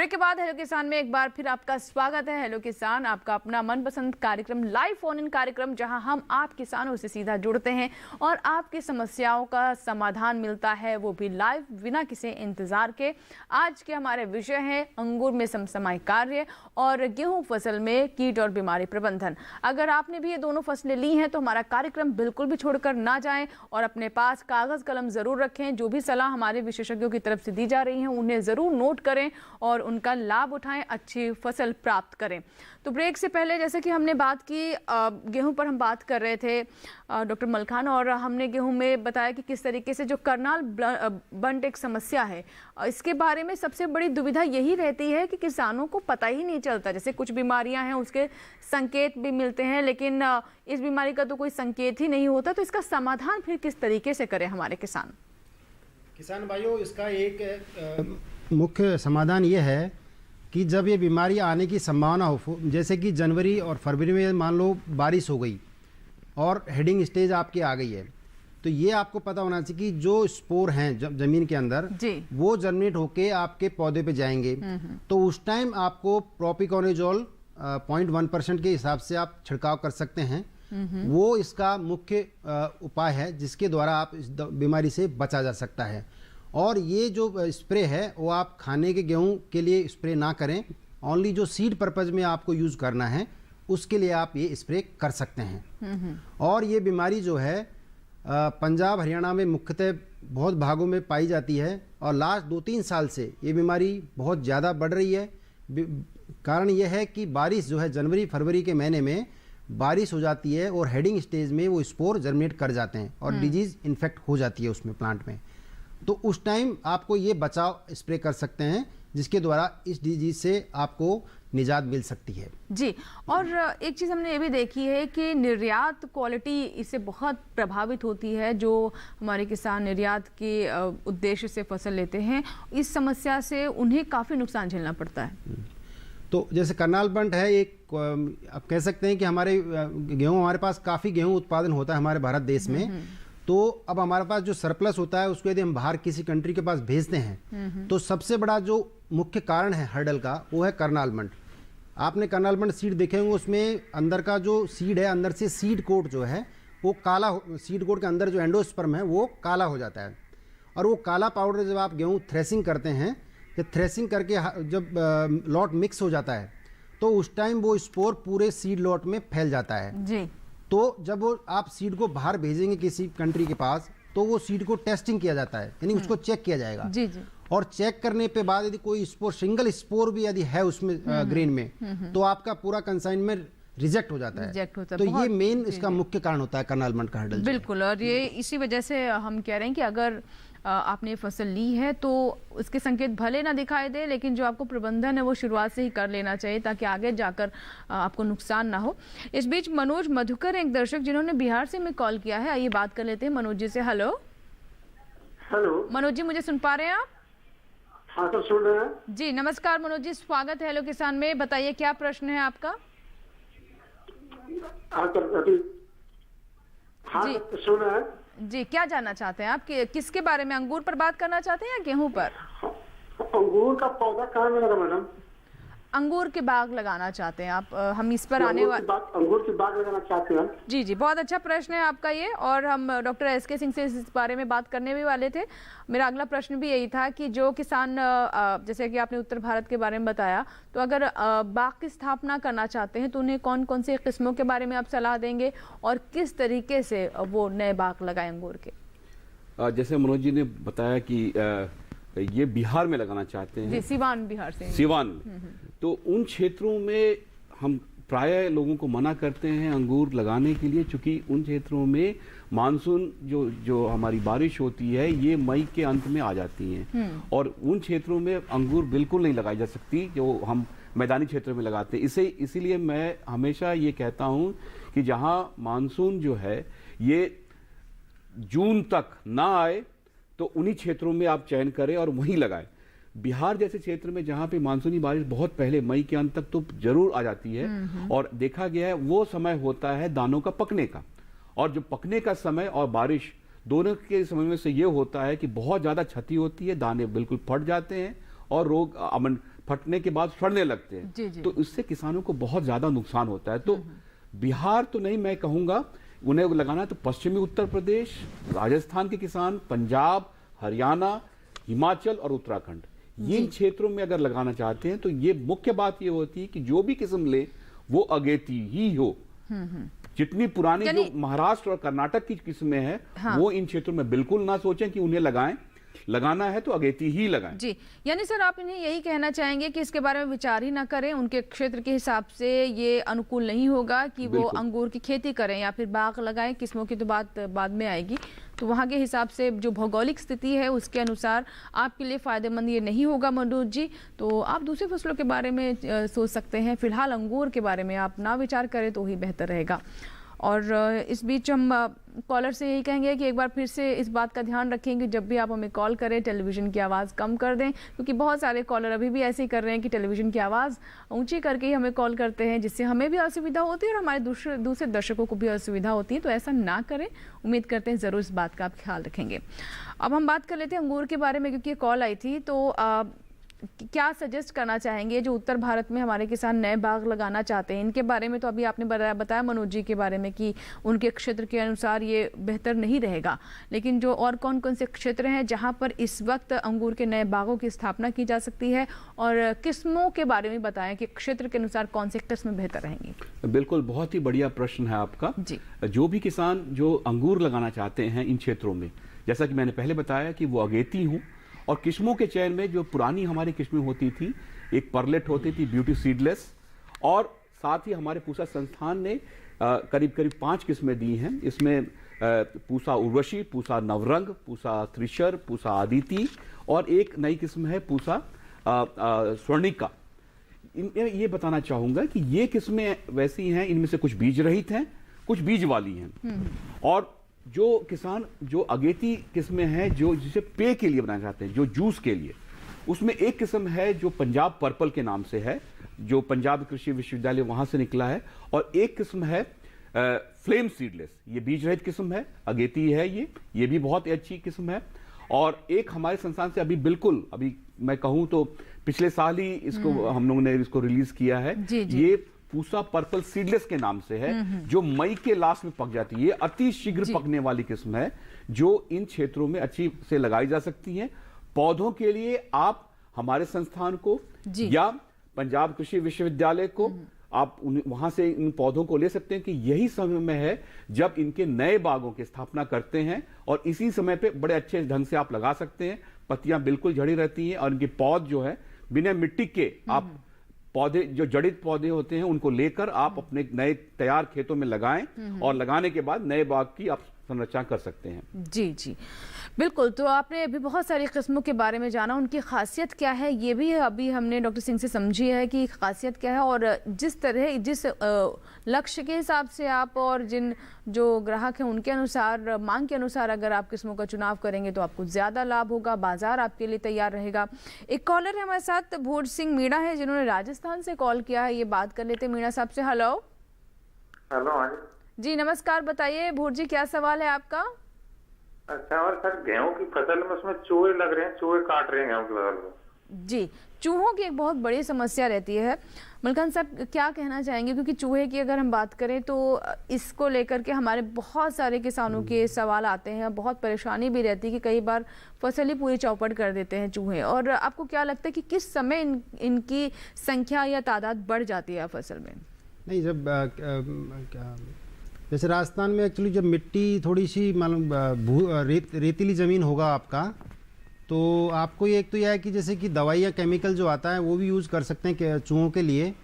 ब्रेक के बाद हेलो किसान में एक बार फिर आपका स्वागत है। हेलो किसान आपका अपना मनपसंद कार्यक्रम, लाइव फोन इन कार्यक्रम, जहां हम आप किसानों से सीधा जुड़ते हैं और आपकी समस्याओं का समाधान मिलता है, वो भी लाइव, बिना किसी इंतजार के। आज के हमारे विषय है अंगूर में समसामयिक कार्य और गेहूं फसल में कीट और बीमारी प्रबंधन। अगर आपने भी ये दोनों फसलें ली हैं तो हमारा कार्यक्रम बिल्कुल भी छोड़कर ना जाएं और अपने पास कागज कलम जरूर रखें। जो भी सलाह हमारे विशेषज्ञों की तरफ से दी जा रही है उन्हें जरूर नोट करें और उनका लाभ उठाएं, अच्छी फसल प्राप्त करें। तो ब्रेक से पहले जैसे कि हमने बात की, गेहूं पर हम बात कर रहे थे डॉक्टर मलखान, और हमने गेहूं में बताया कि किस तरीके से जो करनाल बंट एक समस्या है, इसके बारे में सबसे बड़ी दुविधा यही रहती है कि किसानों को पता ही नहीं चलता। जैसे कुछ बीमारियां हैं उसके संकेत भी मिलते हैं, लेकिन इस बीमारी का तो कोई संकेत ही नहीं होता। तो इसका समाधान फिर किस तरीके से करें हमारे किसान भाइयों? इसका एक मुख्य समाधान ये है कि जब ये बीमारी आने की संभावना हो, जैसे कि जनवरी और फरवरी में मान लो बारिश हो गई और हेडिंग स्टेज आपकी आ गई है, तो ये आपको पता होना चाहिए कि जो स्पोर हैं जमीन के अंदर वो जर्मिनेट होके आपके पौधे पे जाएंगे। तो उस टाइम आपको प्रोपिकोनेजोल 0.1% के हिसाब से आप छिड़काव कर सकते हैं। वो इसका मुख्य उपाय है जिसके द्वारा आप इस बीमारी से बचा जा सकता है। और ये जो स्प्रे है वो आप खाने के गेहूं के लिए स्प्रे ना करें, ओनली जो सीड पर्पज में आपको यूज़ करना है उसके लिए आप ये स्प्रे कर सकते हैं। और ये बीमारी जो है पंजाब हरियाणा में मुख्यतः बहुत भागों में पाई जाती है और लास्ट 2-3 साल से ये बीमारी बहुत ज़्यादा बढ़ रही है। कारण यह है कि बारिश जो है जनवरी फरवरी के महीने में बारिश हो जाती है और हेडिंग स्टेज में वो स्पोर जर्मिनेट कर जाते हैं और डिजीज़ इन्फेक्ट हो जाती है उसमें प्लांट में। तो उस टाइम आपको ये बचाव स्प्रे कर सकते हैं जिसके द्वारा इस डिजीज से आपको निजात मिल सकती है जी। और एक चीज़ हमने ये भी देखी है कि निर्यात क्वालिटी इससे बहुत प्रभावित होती है। जो हमारे किसान निर्यात के उद्देश्य से फसल लेते हैं, इस समस्या से उन्हें काफ़ी नुकसान झेलना पड़ता है। तो जैसे करनाल बंट है, एक आप कह सकते हैं कि हमारे गेहूँ, हमारे पास काफ़ी गेहूँ उत्पादन होता है हमारे भारत देश में। तो अब हमारे पास जो सरप्लस होता है उसको यदि हम बाहर किसी कंट्री के पास भेजते हैं तो सबसे बड़ा जो मुख्य कारण है हर्डल का वो है करनाल बंट। आपने करनाल बंट सीड देखे होंगे, उसमें अंदर का जो सीड है, अंदर से सीड कोट जो है वो काला, सीड कोट के अंदर जो एंडोस्पर्म है वो काला हो जाता है। और वो काला पाउडर जब आप गेहूँ थ्रेसिंग करते हैं, तो थ्रेसिंग करके जब लॉट मिक्स हो जाता है तो उस टाइम वो स्पोर पूरे सीड लॉट में फैल जाता है जी। तो जब वो आप सीड को बाहर भेजेंगे किसी कंट्री के पास तो वो सीड को टेस्टिंग किया जाता है, यानी उसको चेक किया जाएगा जी जी। और चेक करने पे बाद यदि कोई स्पोर, सिंगल स्पोर भी यदि है उसमें ग्रेन में, तो आपका पूरा कंसाइनमेंट रिजेक्ट हो जाता है। तो ये मेन इसका मुख्य कारण होता है करनाल बंट का हर्डल। बिल्कुल, और ये इसी वजह से हम कह रहे हैं कि अगर आपने फसल ली है तो उसके संकेत भले ना दिखाई दे, लेकिन जो आपको प्रबंधन है वो शुरुआत से ही कर लेना चाहिए ताकि आगे जाकर आपको नुकसान ना हो। इस बीच मनोज मधुकर, एक दर्शक जिन्होंने बिहार से हमें कॉल किया है, आइए बात कर लेते हैं मनोज जी से। हेलो मनोज जी, मुझे सुन पा रहे हैं आप? हाँ सर, सुन रहे हैं जी। नमस्कार मनोज जी, स्वागत है हेलो किसान में। बताइए क्या प्रश्न है आपका? हाँ जी सुन रहे हैं जी। क्या जानना चाहते हैं आप? किसके बारे में, अंगूर पर बात करना चाहते हैं या गेहूं पर? अंगूर का पौधा कहाँ मिलेगा मैडम? अंगूर के बाग लगाना चाहते हैं आप? हम इस पर आने वाले अंगूर की बाग लगाना चाहते हैं जी जी। बहुत अच्छा प्रश्न है आपका ये, और हम डॉक्टर SK सिंह से इस बारे में बात करने भी वाले थे। मेरा अगला प्रश्न भी यही था कि जो किसान, जैसे कि आपने उत्तर भारत के बारे में बताया, तो अगर बाग की स्थापना करना चाहते हैं तो उन्हें कौन कौन से किस्मों के बारे में आप सलाह देंगे और किस तरीके से वो नए बाग लगाए अंगूर के? जैसे मनोज जी ने बताया कि ये बिहार में लगाना चाहते हैं जी, सिवान बिहार से, सिवान में। तो उन क्षेत्रों में हम प्राय लोगों को मना करते हैं अंगूर लगाने के लिए, क्योंकि उन क्षेत्रों में मानसून जो हमारी बारिश होती है ये मई के अंत में आ जाती है और उन क्षेत्रों में अंगूर बिल्कुल नहीं लगाई जा सकती जो हम मैदानी क्षेत्र में लगाते हैं। इसीलिए मैं हमेशा ये कहता हूँ कि जहाँ मानसून जो है ये जून तक ना आए तो उन्हीं क्षेत्रों में आप चयन करें और वहीं लगाएं। बिहार जैसे क्षेत्र में जहां पे मानसूनी बारिश बहुत पहले मई के अंत तक तो जरूर आ जाती है और देखा गया है वो समय होता है दानों का पकने का, और जो पकने का समय और बारिश दोनों के समय में से ये होता है कि बहुत ज्यादा क्षति होती है, दाने बिल्कुल फट जाते हैं और रोग फटने के बाद सड़ने लगते हैं। जी, जी। तो इससे किसानों को बहुत ज्यादा नुकसान होता है। तो बिहार तो नहीं, मैं कहूंगा उन्हें लगाना तो पश्चिमी उत्तर प्रदेश, राजस्थान के किसान, पंजाब, हरियाणा, हिमाचल और उत्तराखंड, ये इन क्षेत्रों में अगर लगाना चाहते हैं तो ये मुख्य बात ये होती है कि जो भी किस्म ले वो अगेती ही हो। जितनी पुरानी जो महाराष्ट्र और कर्नाटक की किस्में हैं, हाँ। वो इन क्षेत्रों में बिल्कुल ना सोचें कि उन्हें लगाएं, लगाना है तो अगेती ही लगाएं। जी, यानी सर आप इन्हें यही कहना चाहेंगे कि इसके बारे में विचार ही ना करें, उनके क्षेत्र के हिसाब से ये अनुकूल नहीं होगा कि वो अंगूर की खेती करें या फिर बाग लगाएं। किस्मों की तो बात बाद में आएगी, तो वहाँ के हिसाब से जो भौगोलिक स्थिति है उसके अनुसार आपके लिए फ़ायदेमंद ये नहीं होगा मनोज जी। तो आप दूसरी फसलों के बारे में सोच सकते हैं, फिलहाल अंगूर के बारे में आप ना विचार करें तो ही बेहतर रहेगा। और इस बीच हम कॉलर से यही कहेंगे कि एक बार फिर से इस बात का ध्यान रखें कि जब भी आप हमें कॉल करें टेलीविज़न की आवाज़ कम कर दें, क्योंकि बहुत सारे कॉलर अभी भी ऐसे ही कर रहे हैं कि टेलीविज़न की आवाज़ ऊंची करके ही हमें कॉल करते हैं, जिससे हमें भी असुविधा होती है और हमारे दूसरे दर्शकों को भी असुविधा होती है। तो ऐसा ना करें, उम्मीद करते हैं ज़रूर इस बात का आप ख्याल रखेंगे। अब हम बात कर लेते हैं अंगूर के बारे में, क्योंकि कॉल आई थी। तो क्या सजेस्ट करना चाहेंगे जो उत्तर भारत में हमारे किसान नए बाग लगाना चाहते हैं? इनके बारे में तो अभी आपने बताया मनोज जी के बारे में कि उनके क्षेत्र के अनुसार ये बेहतर नहीं रहेगा, लेकिन जो और कौन कौन से क्षेत्र हैं जहां पर इस वक्त अंगूर के नए बागों की स्थापना की जा सकती है, और किस्मों के बारे में बताएं कि क्षेत्र के अनुसार कौन से किस्में बेहतर रहेंगी? बिल्कुल, बहुत ही बढ़िया प्रश्न है आपका जी। जो भी किसान जो अंगूर लगाना चाहते हैं इन क्षेत्रों में, जैसा कि मैंने पहले बताया कि वो अगेती हूँ, और किस्मों के चयन में जो पुरानी हमारी किस्में होती थी, एक परलेट होती थी ब्यूटी सीडलेस, और साथ ही हमारे पूसा संस्थान ने करीब 5 किस्में दी हैं। इसमें पूसा उर्वशी, पूसा नवरंग, पूसा त्रिशर, पूसा आदिति, और एक नई किस्म है पूसा स्वर्णिका। ये बताना चाहूंगा कि ये किस्में वैसी हैं, इनमें से कुछ बीज रहित हैं, कुछ बीज वाली हैं। और जो किसान जो अगेती किस्में हैं, जो जिसे पेय के लिए बनाना चाहते हैं, जो जूस के लिए, उसमें एक किस्म है जो पंजाब पर्पल के नाम से है, जो पंजाब कृषि विश्वविद्यालय वहां से निकला है, और एक किस्म है फ्लेम सीडलेस, ये बीज रहित किस्म है, अगेती है, ये भी बहुत अच्छी किस्म है। और एक हमारे संस्थान से अभी मैं कहूं तो पिछले साल ही इसको हम लोगों ने इसको रिलीज किया है। ये पूसा पर्पल सीडलेस के नाम से है, जो मई के लास्ट में पक जाती है। ये अति शीघ्र पकने वाली किस्म है जो इन क्षेत्रों में अच्छी से लगाई जा सकती है। पौधों के लिए आप हमारे संस्थान को या पंजाब कृषि विश्वविद्यालय को आप वहां से इन पौधों को ले सकते हैं कि यही समय में है जब इनके नए बागों की स्थापना करते हैं, और इसी समय पे बड़े अच्छे ढंग से आप लगा सकते हैं। पत्तियां बिल्कुल झड़ी रहती हैं, और इनके पौध जो है बिना मिट्टी के आप पौधे, जो जड़ित पौधे होते हैं, उनको लेकर आप अपने नए तैयार खेतों में लगाएं, और लगाने के बाद नए बाग की आप संरचना कर सकते हैं। जी जी, बिल्कुल। तो आपने अभी बहुत सारी किस्मों के बारे में जाना, उनकी खासियत क्या है ये भी अभी हमने डॉक्टर सिंह से समझी है कि खासियत क्या है, और जिस लक्ष्य के हिसाब से आप और जो ग्राहक हैं उनके अनुसार, मांग के अनुसार अगर आप किस्मों का चुनाव करेंगे तो आपको ज़्यादा लाभ होगा, बाजार आपके लिए तैयार रहेगा। एक कॉलर है हमारे साथ, भोज सिंह मीणा है, जिन्होंने राजस्थान से कॉल किया है। ये बात कर लेते हैं मीणा साहब से। हेलो जी, नमस्कार। बताइए भोज जी, क्या सवाल है आपका? अच्छा, और सर गेहूं की फसल में उसमें चूहे लग रहे हैं, चूहे काट रहे हैं गेहूं की फसल को। जी, चूहों की एक बहुत बड़ी समस्या रहती है। मलकान साहब क्या कहना चाहेंगे, क्योंकि चूहे की अगर हम बात करें तो इसको लेकर के हमारे बहुत सारे किसानों के सवाल आते हैं, बहुत परेशानी भी रहती है कि कई बार फसल ही पूरी चौपट कर देते हैं चूहे। और आपको क्या लगता है कि किस समय इनकी संख्या या तादाद बढ़ जाती है फसल में? नहीं, जब जैसे राजस्थान में एक्चुअली जब मिट्टी थोड़ी सी मालूम रेतीली ज़मीन होगा आपका, तो आपको एक तो यह है कि जैसे कि दवाइयाँ केमिकल जो आता है वो भी यूज़ कर सकते हैं चूहों के लिए।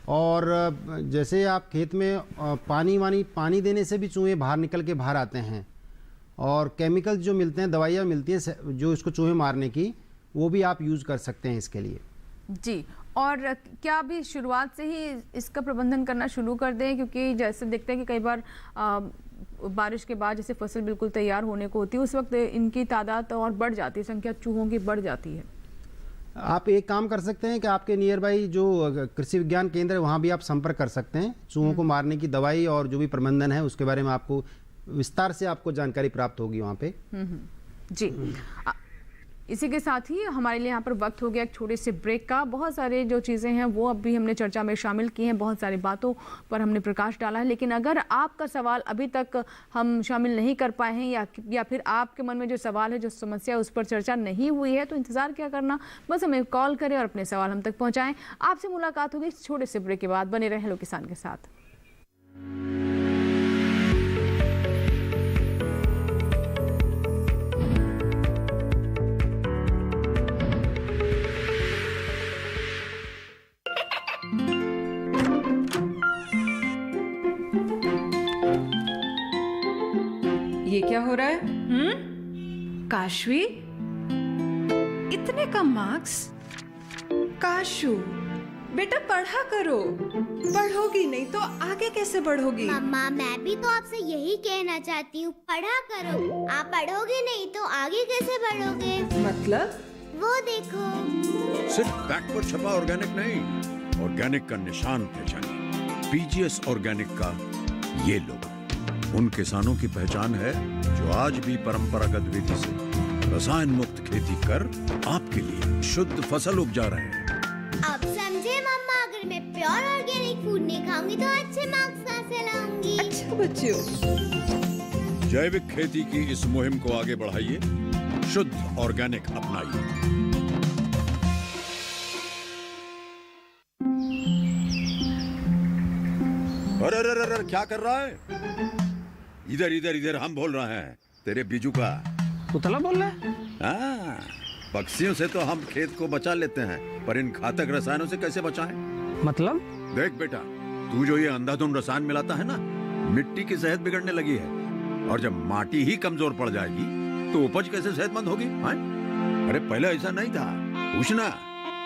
और जैसे आप खेत में पानी देने से भी चूहे निकल के बाहर आते हैं, और केमिकल जो मिलते हैं, दवाइयाँ मिलती हैं जो इसको चूहे मारने की, वो भी आप यूज़ कर सकते हैं इसके लिए। जी, और क्या अभी शुरुआत से ही इसका प्रबंधन करना शुरू कर दें, क्योंकि जैसे देखते हैं कि कई बार बारिश के बाद जैसे फसल बिल्कुल तैयार होने को होती है, उस वक्त इनकी तादाद और बढ़ जाती है, संख्या चूहों की बढ़ जाती है। आप एक काम कर सकते हैं कि आपके नियर बाई जो कृषि विज्ञान केंद्र है वहाँ भी आप संपर्क कर सकते हैं। चूहों को मारने की दवाई और जो भी प्रबंधन है उसके बारे में आपको विस्तार से आपको जानकारी प्राप्त होगी वहाँ पे। जी, इसी के साथ ही हमारे लिए यहाँ पर वक्त हो गया एक छोटे से ब्रेक का। बहुत सारे जो चीज़ें हैं वो अब भी हमने चर्चा में शामिल की हैं, बहुत सारी बातों पर हमने प्रकाश डाला है, लेकिन अगर आपका सवाल अभी तक हम शामिल नहीं कर पाए हैं या फिर आपके मन में जो सवाल है, जो समस्या उस पर चर्चा नहीं हुई है, तो इंतज़ार क्या करना, बस हमें कॉल करें और अपने सवाल हम तक पहुँचाएँ। आपसे मुलाकात होगी इस छोटे से ब्रेक के बाद। बने रहें हेलो किसान के साथ। ये क्या हो रहा है? काशवी, इतने कम मार्क्स? काशू बेटा पढ़ा करो, पढ़ोगी नहीं तो आगे कैसे बढ़ोगी? मम्मा मैं भी तो आपसे यही कहना चाहती हूँ, पढ़ा करो। आप पढ़ोगे नहीं तो आगे कैसे बढ़ोगे? मतलब? वो देखो। सिर्फ बैक पर छपा ऑर्गेनिक नहीं, ऑर्गेनिक का निशान पहचानिए। पीजीएस ऑर्गेनिक का ये लोगो उन किसानों की पहचान है जो आज भी परंपरागत विधि से रसायन मुक्त खेती कर आपके लिए शुद्ध फसल उपजा रहे हैं। अब समझे मम्मा, अगर मैं प्योर ऑर्गेनिक फूड नहीं खाऊंगी तो अच्छे मार्क्स कहाँ से लाऊंगी? अच्छा बच्चों, जैविक खेती की इस मुहिम को आगे बढ़ाइए, शुद्ध ऑर्गेनिक अपनाइए। अरे अरे अरे क्या कर रहा है? इधर इधर इधर, हम बोल रहे हैं तेरे बीजू का। पुतला बोल रहा है? हाँ, पक्षियों से तो हम खेत को बचा लेते हैं, पर इन घातक रसायनों से कैसे बचाएं? मतलब? देख बेटा, तू जो ये अंधाधुंध रसायन मिलाता है ना, मिट्टी की सेहत बिगड़ने लगी है, और जब माटी ही कमजोर पड़ जाएगी तो उपज कैसे सेहतमंद होगी? हाँ? अरे पहले ऐसा नहीं था, पूछना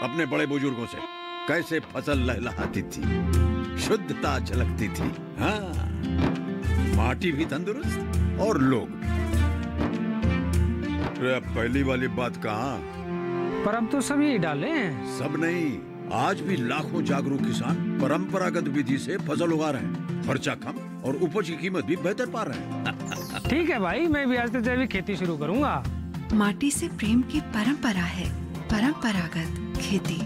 अपने बड़े बुजुर्गों से, कैसे फसल लहलहाती थी, शुद्धता झलकती थी। हाँ, माटी भी तंदुरुस्त और लोग भी। पहली वाली बात कहाँ? पर अब तो सब यही डाले हैं। सब नहीं, आज भी लाखों जागरूक किसान परंपरागत विधि से फसल उगा रहे हैं। खर्चा कम और उपज की कीमत भी बेहतर पा रहे हैं। ठीक है भाई, मैं भी आज से जैविक खेती शुरू करूंगा। माटी से प्रेम की परंपरा है, परंपरागत खेती।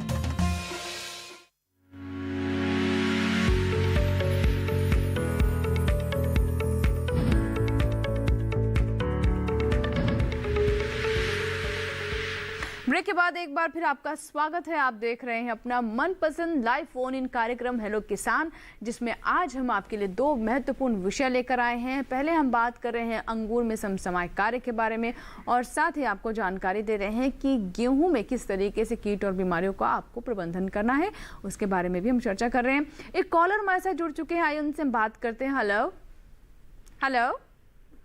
ब्रेक के बाद एक बार फिर आपका स्वागत है। आप देख रहे हैं अपना मनपसंद लाइव फोन इन कार्यक्रम हेलो किसान, जिसमें आज हम आपके लिए दो महत्वपूर्ण विषय लेकर आए हैं। पहले हम बात कर रहे हैं अंगूर में समसामयिक कार्य के बारे में, और साथ ही आपको जानकारी दे रहे हैं कि गेहूं में किस तरीके से कीट और बीमारियों का आपको प्रबंधन करना है, उसके बारे में भी हम चर्चा कर रहे हैं। एक कॉलर हमारे साथ जुड़ चुके हैं, आइए उनसे हम बात करते हैं। हेलो हेलो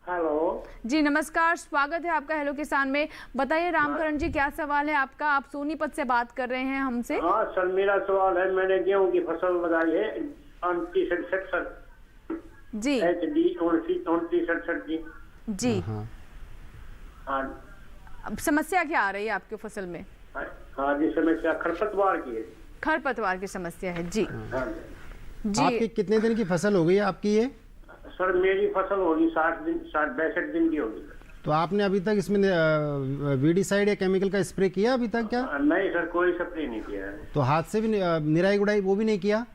हेलो जी, नमस्कार, स्वागत है आपका हेलो किसान में। बताइए रामकरण जी, क्या सवाल है आपका? आप सोनीपत से बात कर रहे हैं हमसे। हाँ सर, मेरा सवाल है, मैंने गेहूं की फसल लगाई है 2967 जी, HD 2967 जी। हाँ, अब समस्या क्या आ रही है आपकी फसल में? हाँ जी, समस्या खरपतवार की है। खरपतवार की समस्या है जी। हाँ जी। आपकी कितने दिन की फसल हो गई है आपकी ये? सर मेरी फसल होगी 62 दिन की होगी। तो आपने अभी तक इसमें वीडीसाइड या केमिकल का स्प्रे किया अभी तक क्या? नहीं सर, कोई स्प्रे नहीं किया है। तो हाथ से भी निराई गुड़ाई वो भी नहीं किया?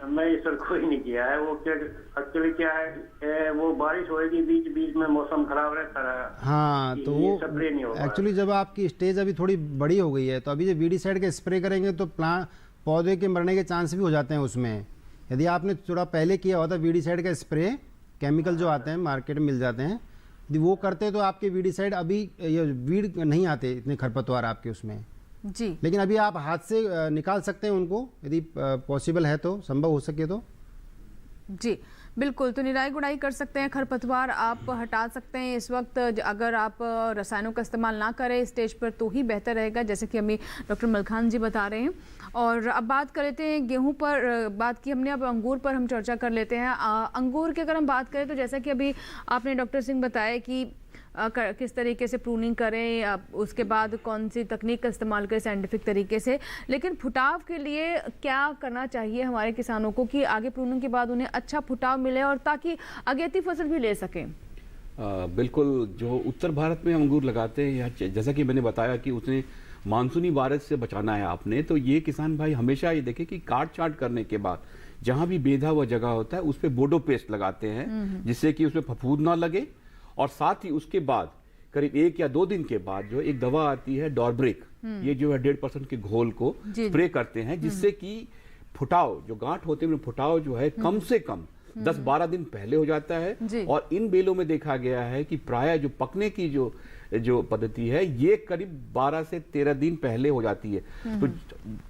नहीं सर, कोई नहीं किया है। वो एक्चुअली क्या है, वो बारिश होगी, बीच बीच में मौसम खराब रहता है। हाँ, तो वो स्प्रे नहीं होगा। एक्चुअली जब आपकी स्टेज अभी थोड़ी बड़ी हो गई है, तो अभी जब वीडीसाइड का स्प्रे करेंगे तो पौधे के मरने के चांस भी हो जाते हैं उसमें। यदि आपने थोड़ा पहले किया होता वीडीसाइड का स्प्रे, केमिकल जो आते हैं मार्केट में मिल जाते हैं, यदि वो करते तो आपके वीडीसाइड अभी ये वीड नहीं आते इतने खरपतवार आपके उसमें जी। लेकिन अभी आप हाथ से निकाल सकते हैं उनको, यदि पॉसिबल है तो, संभव हो सके तो। जी बिल्कुल, तो निराई गुड़ाई कर सकते हैं, खरपतवार आप हटा सकते हैं। इस वक्त अगर आप रसायनों का इस्तेमाल ना करें स्टेज पर तो ही बेहतर रहेगा, जैसे कि हमें डॉक्टर मलखान जी बता रहे हैं। और अब बात कर लेते हैं गेहूं पर, बात की हमने, अब अंगूर पर हम चर्चा कर लेते हैं। अंगूर की अगर हम बात करें तो जैसा कि अभी आपने डॉक्टर सिंह बताया कि किस तरीके से प्रूनिंग करें, उसके बाद कौन सी तकनीक का इस्तेमाल करें साइंटिफिक तरीके से, लेकिन फुटाव के लिए क्या करना चाहिए हमारे किसानों को कि आगे प्रूनिंग के बाद उन्हें अच्छा फुटाव मिले और ताकि अगेती फसल भी ले सकें? बिल्कुल, जो उत्तर भारत में अंगूर लगाते हैं या जैसा कि मैंने बताया कि उसने मानसूनी बारिश से बचाना है आपने, तो ये किसान भाई हमेशा ये देखें कि काट छांट करने के बाद जहां भी बेधा हुआ जगह होता है उस पर बोडो पेस्ट लगाते हैं, जिससे कि उसमें फफूंद ना लगे। और साथ ही उसके बाद करीब 1 या 2 दिन के बाद जो एक दवा आती है डॉर्ब्रिक, ये जो है 1.5% के घोल को स्प्रे करते हैं, जिससे कि फुटाव, जो गांठ होते हैं फुटाव जो है कम से कम 10-12 दिन पहले हो जाता है। और इन बेलों में देखा गया है कि प्राय जो पकने की जो पद्धति है ये करीब 12 से 13 दिन पहले हो जाती है। तो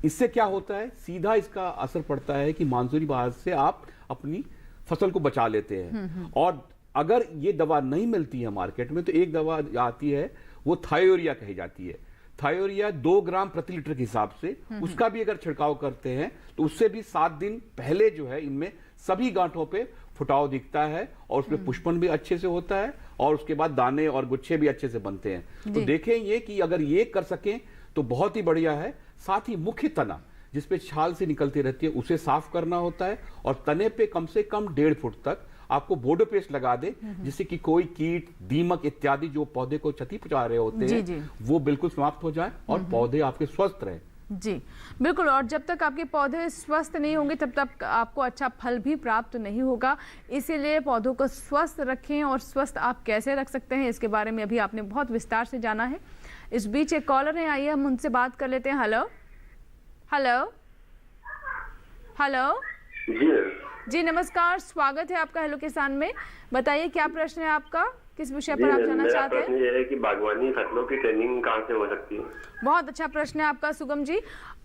इससे क्या होता है, सीधा इसका असर पड़ता है कि मानसूनी बारिश से आप अपनी फसल को बचा लेते हैं। और अगर ये दवा नहीं मिलती है मार्केट में तो एक दवा आती है, वो थायोरिया कही जाती है। थायोरिया 2 ग्राम प्रति लीटर के हिसाब से, उसका भी अगर छिड़काव करते हैं तो उससे भी 7 दिन पहले जो है इनमें सभी गांठों पे फुटाव दिखता है और उसमें पुष्पन भी अच्छे से होता है और उसके बाद दाने और गुच्छे भी अच्छे से बनते हैं। तो देखें ये कि अगर ये कर सकें तो बहुत ही बढ़िया है। साथ ही मुख्य तना जिसपे छाल से निकलती रहती है उसे साफ करना होता है और तने पे कम से कम 1.5 फुट तक आपको बोडो पेस्ट लगा दे, जिससे कि कोई कीट, दीमक इत्यादि जो पौधे को क्षति पहुंचा रहे होते हैं वो बिल्कुल समाप्त हो जाए और पौधे आपके स्वस्थ रहे। जी बिल्कुल, और जब तक आपके पौधे स्वस्थ नहीं होंगे तब तक आपको अच्छा फल भी प्राप्त नहीं होगा। इसीलिए पौधों को स्वस्थ रखें, और स्वस्थ आप कैसे रख सकते हैं इसके बारे में अभी आपने बहुत विस्तार से जाना है। इस बीच एक कॉलर है, आइए हम उनसे बात कर लेते हैं। हेलो हेलो हेलो जी नमस्कार, स्वागत है आपका हेलो किसान में। बताइए क्या प्रश्न है आपका, किस विषय पर आप जानना चाहते हैं? ये है कि बागवानी फसलों की ट्रेनिंग कहाँ से हो सकती है? बहुत अच्छा प्रश्न है आपका सुगम जी।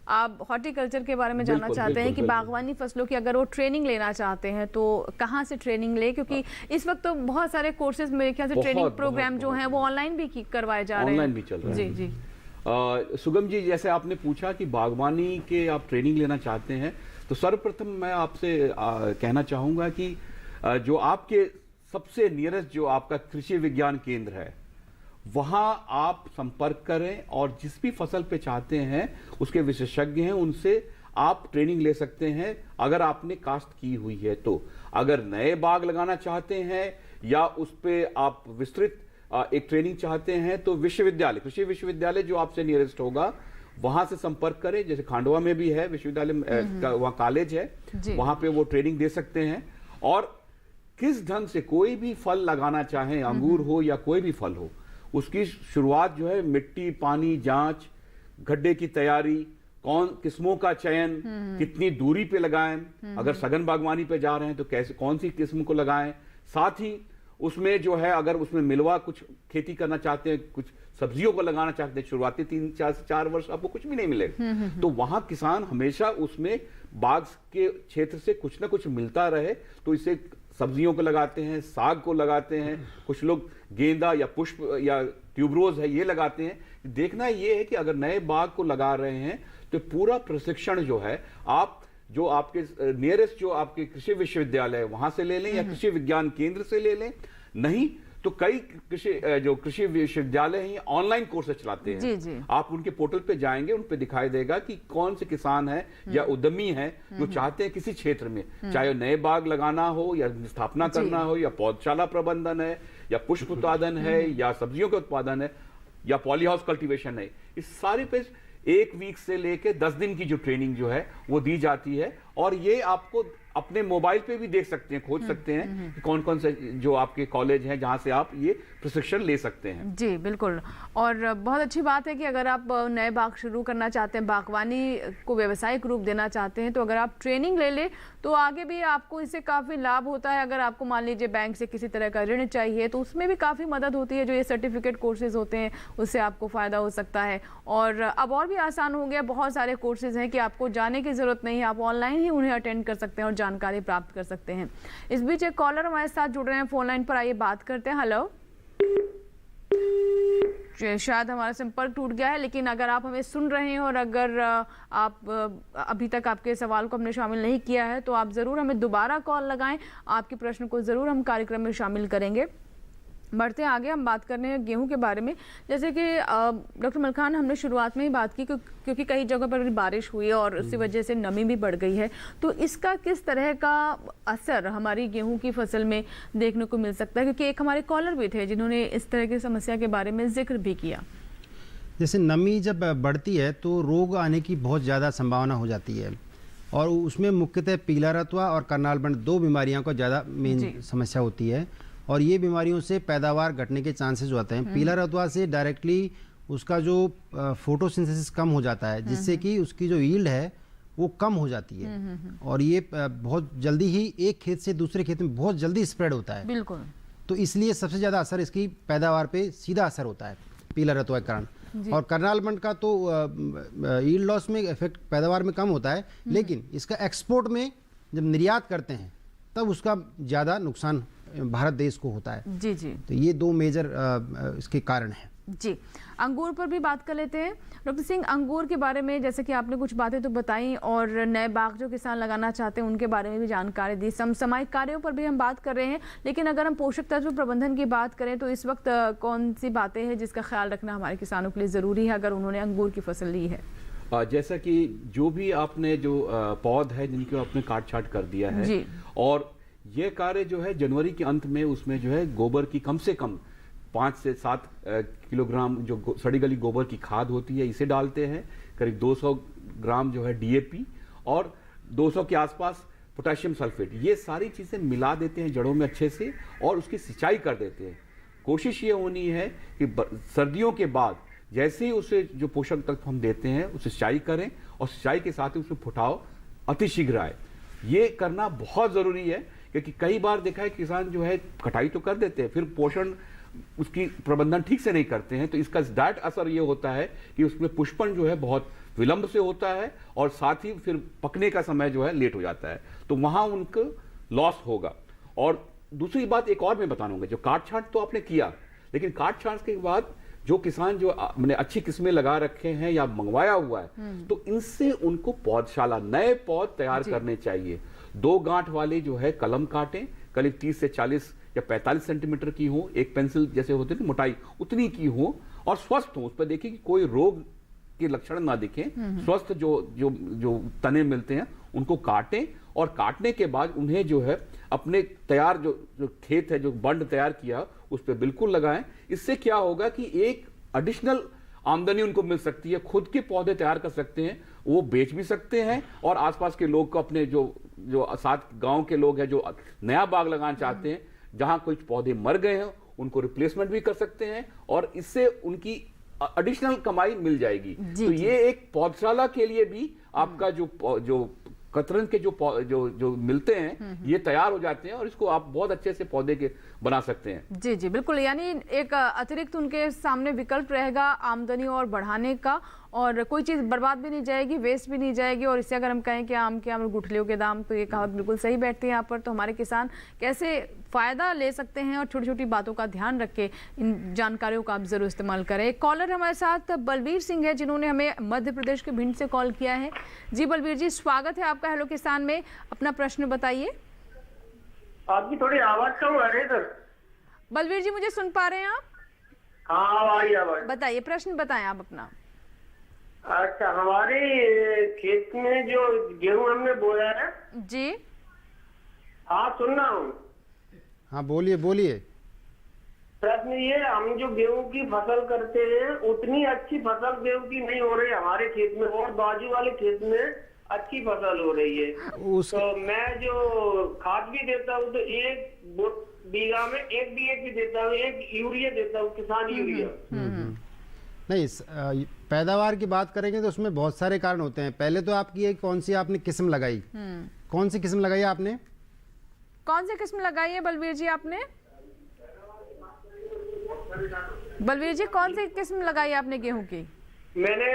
आप हॉर्टिकल्चर के बारे में जानना चाहते हैं कि बागवानी फसलों की अगर वो ट्रेनिंग लेना चाहते हैं तो कहाँ से ट्रेनिंग ले, क्योंकि इस वक्त तो बहुत सारे कोर्सेज मेरे ख्याल से ट्रेनिंग प्रोग्राम जो हैं वो ऑनलाइन भी करवाए जा रहे हैं। ऑनलाइन भी चल रहा है। जी जी सुगम जी, जैसे आपने पूछा कि बागवानी के आप ट्रेनिंग लेना चाहते हैं, तो सर्वप्रथम मैं आपसे कहना चाहूँगा कि जो आपके सबसे नियरेस्ट जो आपका कृषि विज्ञान केंद्र है वहां आप संपर्क करें और जिस भी फसल पे चाहते हैं उसके विशेषज्ञ हैं, उनसे आप ट्रेनिंग ले सकते हैं अगर आपने काश्त की हुई है। तो अगर नए बाग लगाना चाहते हैं या उस पे आप विस्तृत एक ट्रेनिंग चाहते हैं तो विश्वविद्यालय, कृषि विश्वविद्यालय जो आपसे नियरेस्ट होगा वहां से संपर्क करें। जैसे खांडवा में भी है विश्वविद्यालय, वहां कॉलेज है, वहां पे वो ट्रेनिंग दे सकते हैं। और किस ढंग से कोई भी फल लगाना चाहें, अंगूर हो या कोई भी फल हो, उसकी शुरुआत जो है मिट्टी पानी जांच, गड्ढे की तैयारी, कौन किस्मों का चयन, कितनी दूरी पे लगाएं, अगर सघन बागवानी पे जा रहे हैं तो कैसे कौन सी किस्म को लगाएं। साथ ही उसमें जो है अगर उसमें मिलवा कुछ खेती करना चाहते हैं, कुछ सब्जियों को लगाना चाहते हैं, शुरुआती 3 से 4 वर्ष आपको कुछ भी नहीं मिलेगा। तो वहां किसान हमेशा उसमें बाग के क्षेत्र से कुछ ना कुछ मिलता रहे, तो इससे सब्जियों को लगाते हैं, साग को लगाते हैं, कुछ लोग गेंदा या पुष्प या ट्यूबरोज है ये लगाते हैं। देखना ये है कि अगर नए बाग को लगा रहे हैं तो पूरा प्रशिक्षण जो है आप जो आपके नियरेस्ट जो आपके कृषि विश्वविद्यालय है वहां से ले लें या कृषि विज्ञान केंद्र से ले लें। नहीं तो कई कृषि विश्वविद्यालय हैं ऑनलाइन कोर्सेज चलाते हैं। जी। आप उनके पोर्टल पे जाएंगे, उन पे दिखाई देगा कि कौन से किसान है या उद्यमी है जो चाहते हैं किसी क्षेत्र में, चाहे नए बाग लगाना हो या स्थापना करना हो या पौधशाला प्रबंधन है या पुष्प उत्पादन है या सब्जियों के उत्पादन है या पॉली हाउस कल्टीवेशन है। इस सारे पे 1 वीक से लेके 10 दिन की जो ट्रेनिंग जो है वो दी जाती है। और ये आपको अपने मोबाइल पे भी देख सकते हैं, खोज सकते हैं कि कौन कौन से जो आपके कॉलेज हैं जहां से आप ये प्रशिक्षण ले सकते हैं। जी बिल्कुल, और बहुत अच्छी बात है कि अगर आप नए बाग शुरू करना चाहते हैं, बागवानी को व्यावसायिक रूप देना चाहते हैं, तो अगर आप ट्रेनिंग ले लें तो आगे भी आपको इससे काफ़ी लाभ होता है। अगर आपको मान लीजिए बैंक से किसी तरह का ऋण चाहिए तो उसमें भी काफ़ी मदद होती है। जो ये सर्टिफिकेट कोर्सेज होते हैं उससे आपको फ़ायदा हो सकता है। और अब और भी आसान हो गया, बहुत सारे कोर्सेज हैं कि आपको जाने की ज़रूरत नहीं है, आप ऑनलाइन ही उन्हें अटेंड कर सकते हैं और जानकारी प्राप्त कर सकते हैं। इस बीच एक कॉलर हमारे साथ जुड़ रहे हैं फोन लाइन पर, आइए बात करते हैं। हेलो, शायद हमारा संपर्क टूट गया है, लेकिन अगर आप हमें सुन रहे हैं और अगर आप अभी तक आपके सवाल को हमने शामिल नहीं किया है तो आप ज़रूर हमें दोबारा कॉल लगाएं, आपके प्रश्न को ज़रूर हम कार्यक्रम में शामिल करेंगे। बढ़ते आगे हम बात करने हैं गेहूं के बारे में। जैसे कि डॉक्टर मलखान, हमने शुरुआत में ही बात की क्योंकि कई जगह पर बारिश हुई और उसी वजह से नमी भी बढ़ गई है, तो इसका किस तरह का असर हमारी गेहूं की फसल में देखने को मिल सकता है? क्योंकि एक हमारे कॉलर भी थे जिन्होंने इस तरह की समस्या के बारे में जिक्र भी किया। जैसे नमी जब बढ़ती है तो रोग आने की बहुत ज़्यादा संभावना हो जाती है, और उसमें मुख्यतः पीला रतुआ और करनाल बंड 2 बीमारियों का ज़्यादा मेन समस्या होती है, और ये बीमारियों से पैदावार घटने के चांसेस होते हैं। पीला रतुआ से डायरेक्टली उसका जो फोटोसिंथेसिस कम हो जाता है, जिससे कि उसकी जो यील्ड है वो कम हो जाती है, और ये बहुत जल्दी ही एक खेत से दूसरे खेत में बहुत जल्दी स्प्रेड होता है। बिल्कुल। तो इसलिए सबसे ज़्यादा असर इसकी पैदावार पे सीधा असर होता है पीला रतुआ के कारण। और करनाल बंड का तो यील्ड लॉस में इफेक्ट पैदावार में कम होता है, लेकिन इसका एक्सपोर्ट में जब निर्यात करते हैं तब उसका ज़्यादा नुकसान भारत देश को होता है। जी जी। तो ये 2 मेजर इसके कारण हैं। जी, अंगूर पर भी बात कर लेते हैं। डॉक्टर सिंह, अंगूर के बारे में जैसे कि आपने कुछ बातें तो बताई, और नए बाग जो किसान लगाना चाहते हैं उनके बारे में भी जानकारी दी। समसामयिक कार्यों पर भी हम बात कर रहे हैं, लेकिन अगर हम पोषक तत्व प्रबंधन की बात करें तो इस वक्त कौन सी बातें हैं जिसका ख्याल रखना हमारे किसानों के लिए ज़रूरी है अगर उन्होंने अंगूर की फसल ली है? जैसा कि जो भी आपने जो पौध है जिनकी आपने काट छाट कर दिया है जी। और ये कार्य जो है जनवरी के अंत में उसमें जो है गोबर की कम से कम 5 से 7 किलोग्राम जो सड़ी गली गोबर की खाद होती है इसे डालते हैं। करीब 200 ग्राम जो है डीएपी और 200 के आसपास पोटेशियम सल्फेट, ये सारी चीज़ें मिला देते हैं जड़ों में अच्छे से और उसकी सिंचाई कर देते हैं। कोशिश ये होनी है कि सर्दियों के बाद जैसे ही उसे जो पोषक तत्व हम देते हैं उसे सिंचाई करें और सिंचाई के साथ ही उसमें फुटाव अतिशीघ्र आए। ये करना बहुत ज़रूरी है क्योंकि कई बार देखा है किसान जो है कटाई तो कर देते हैं, फिर पोषण उसकी प्रबंधन ठीक से नहीं करते हैं, तो इसका डायरेक्ट असर ये होता है कि उसमें पुष्पन जो है बहुत विलंब से होता है और साथ ही फिर पकने का समय जो है लेट हो जाता है, तो वहां उनको लॉस होगा। और दूसरी बात एक और मैं बताऊंगा, जो काट छांट तो आपने किया, लेकिन काट छांट के बाद जो किसान जो मैंने अच्छी किस्में लगा रखे हैं या मंगवाया हुआ है, तो इनसे उनको पौधशाला नए पौध तैयार करने चाहिए। 2 गांठ वाले जो है कलम काटें, करीब 30 से 40 या 45 सेंटीमीटर की हो, एक पेंसिल जैसे होते हैं मोटाई उतनी की हो और स्वस्थ हो। उस पर देखिए कि कोई रोग के लक्षण ना दिखें, स्वस्थ जो जो जो तने मिलते हैं उनको काटें और काटने के बाद उन्हें जो है अपने तैयार जो खेत है जो बंड तैयार किया उस पर बिल्कुल लगाएं। इससे क्या होगा कि एक एडिशनल आमदनी उनको मिल सकती है, खुद के पौधे तैयार कर सकते हैं, वो बेच भी सकते हैं और आसपास के लोग को अपने जो साथ गांव के लोग हैं जो नया बाग लगाना चाहते हैं, जहां कुछ पौधे मर गए हैं उनको रिप्लेसमेंट भी कर सकते हैं और इससे उनकी एडिशनल कमाई मिल जाएगी। तो ये एक पौधशाला के लिए भी आपका जो कतरन के जो मिलते हैं ये तैयार हो जाते हैं और इसको आप बहुत अच्छे से पौधे के बना सकते हैं। जी जी बिल्कुल, यानी एक अतिरिक्त उनके सामने विकल्प रहेगा आमदनी और बढ़ाने का, और कोई चीज़ बर्बाद भी नहीं जाएगी, वेस्ट भी नहीं जाएगी। और इससे अगर हम कहें कि आम के गुठलियों के दाम, तो ये कहावत बिल्कुल सही बैठती है यहाँ पर। तो हमारे किसान कैसे फ़ायदा ले सकते हैं और छोटी छोटी बातों का ध्यान रख के इन जानकारियों का आप ज़रूर इस्तेमाल करें। एक कॉलर हमारे साथ बलवीर सिंह है जिन्होंने हमें मध्य प्रदेश के भिंड से कॉल किया है। जी बलवीर जी, स्वागत है आपका हेलो किसान में, अपना प्रश्न बताइए। आपकी थोड़ी आवाज कम आ रही है सर। बलवीर जी, मुझे सुन पा रहे हैं आप? हाँ आ रही आवाज। बताइए, प्रश्न बताएं आप अपना। अच्छा, हमारे खेत में जो गेहूं हमने बोया है जी। हाँ सुन रहा हूँ। हाँ बोलिए बोलिए। प्रश्न ये, हम जो गेहूं की फसल करते हैं उतनी अच्छी फसल गेहूं की नहीं हो रही हमारे खेत में, और बाजू वाले खेत में अच्छी फसल हो रही है। तो मैं जो खाद भी देता हूँ तो 1 बीघा में 1 DAP देता हूँ, 1 यूरिया देता हूँ, किसान यूरिया। नहीं, पैदावार की बात करेंगे तो उसमें बहुत सारे कारण होते हैं। पहले तो आपकी कौन सी आपने किस्म लगाई, कौन सी किस्म लगाई आपने? कौन सी किस्म लगाई है बलवीर जी आपने? बलवीर जी, कौन सी किस्म लगाई आपने गेहूं की? मैंने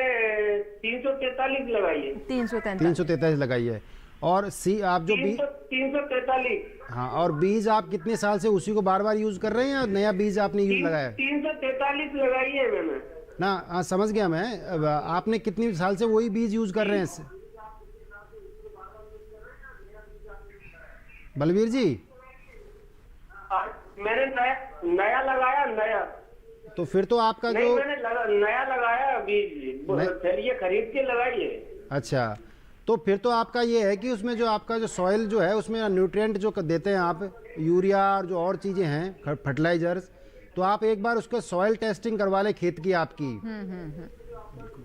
343 लगाई है। 343 लगाई है। और आप जो 343। हाँ, और बीज आप कितने साल से उसी को बार बार यूज कर रहे हैं या नया बीज आपने यूज लगाया? 343 लगाई है मैंने ना। हाँ समझ गया मैं। आपने कितने साल से वही बीज यूज कर रहे हैं बलवीर जी? मैंने नया लगाया नया। तो फिर तो आपका नहीं, जो मैंने नया लगाया बीज, चलिए खरीद के लगाइए। अच्छा, तो फिर तो आपका ये है कि उसमें जो आपका जो सॉइल जो है उसमें न्यूट्रिएंट जो देते हैं आप, यूरिया और जो और चीज़ें हैं फर्टिलाइजर्स, तो आप एक बार उसका सॉइल टेस्टिंग करवा लें खेत की आपकी।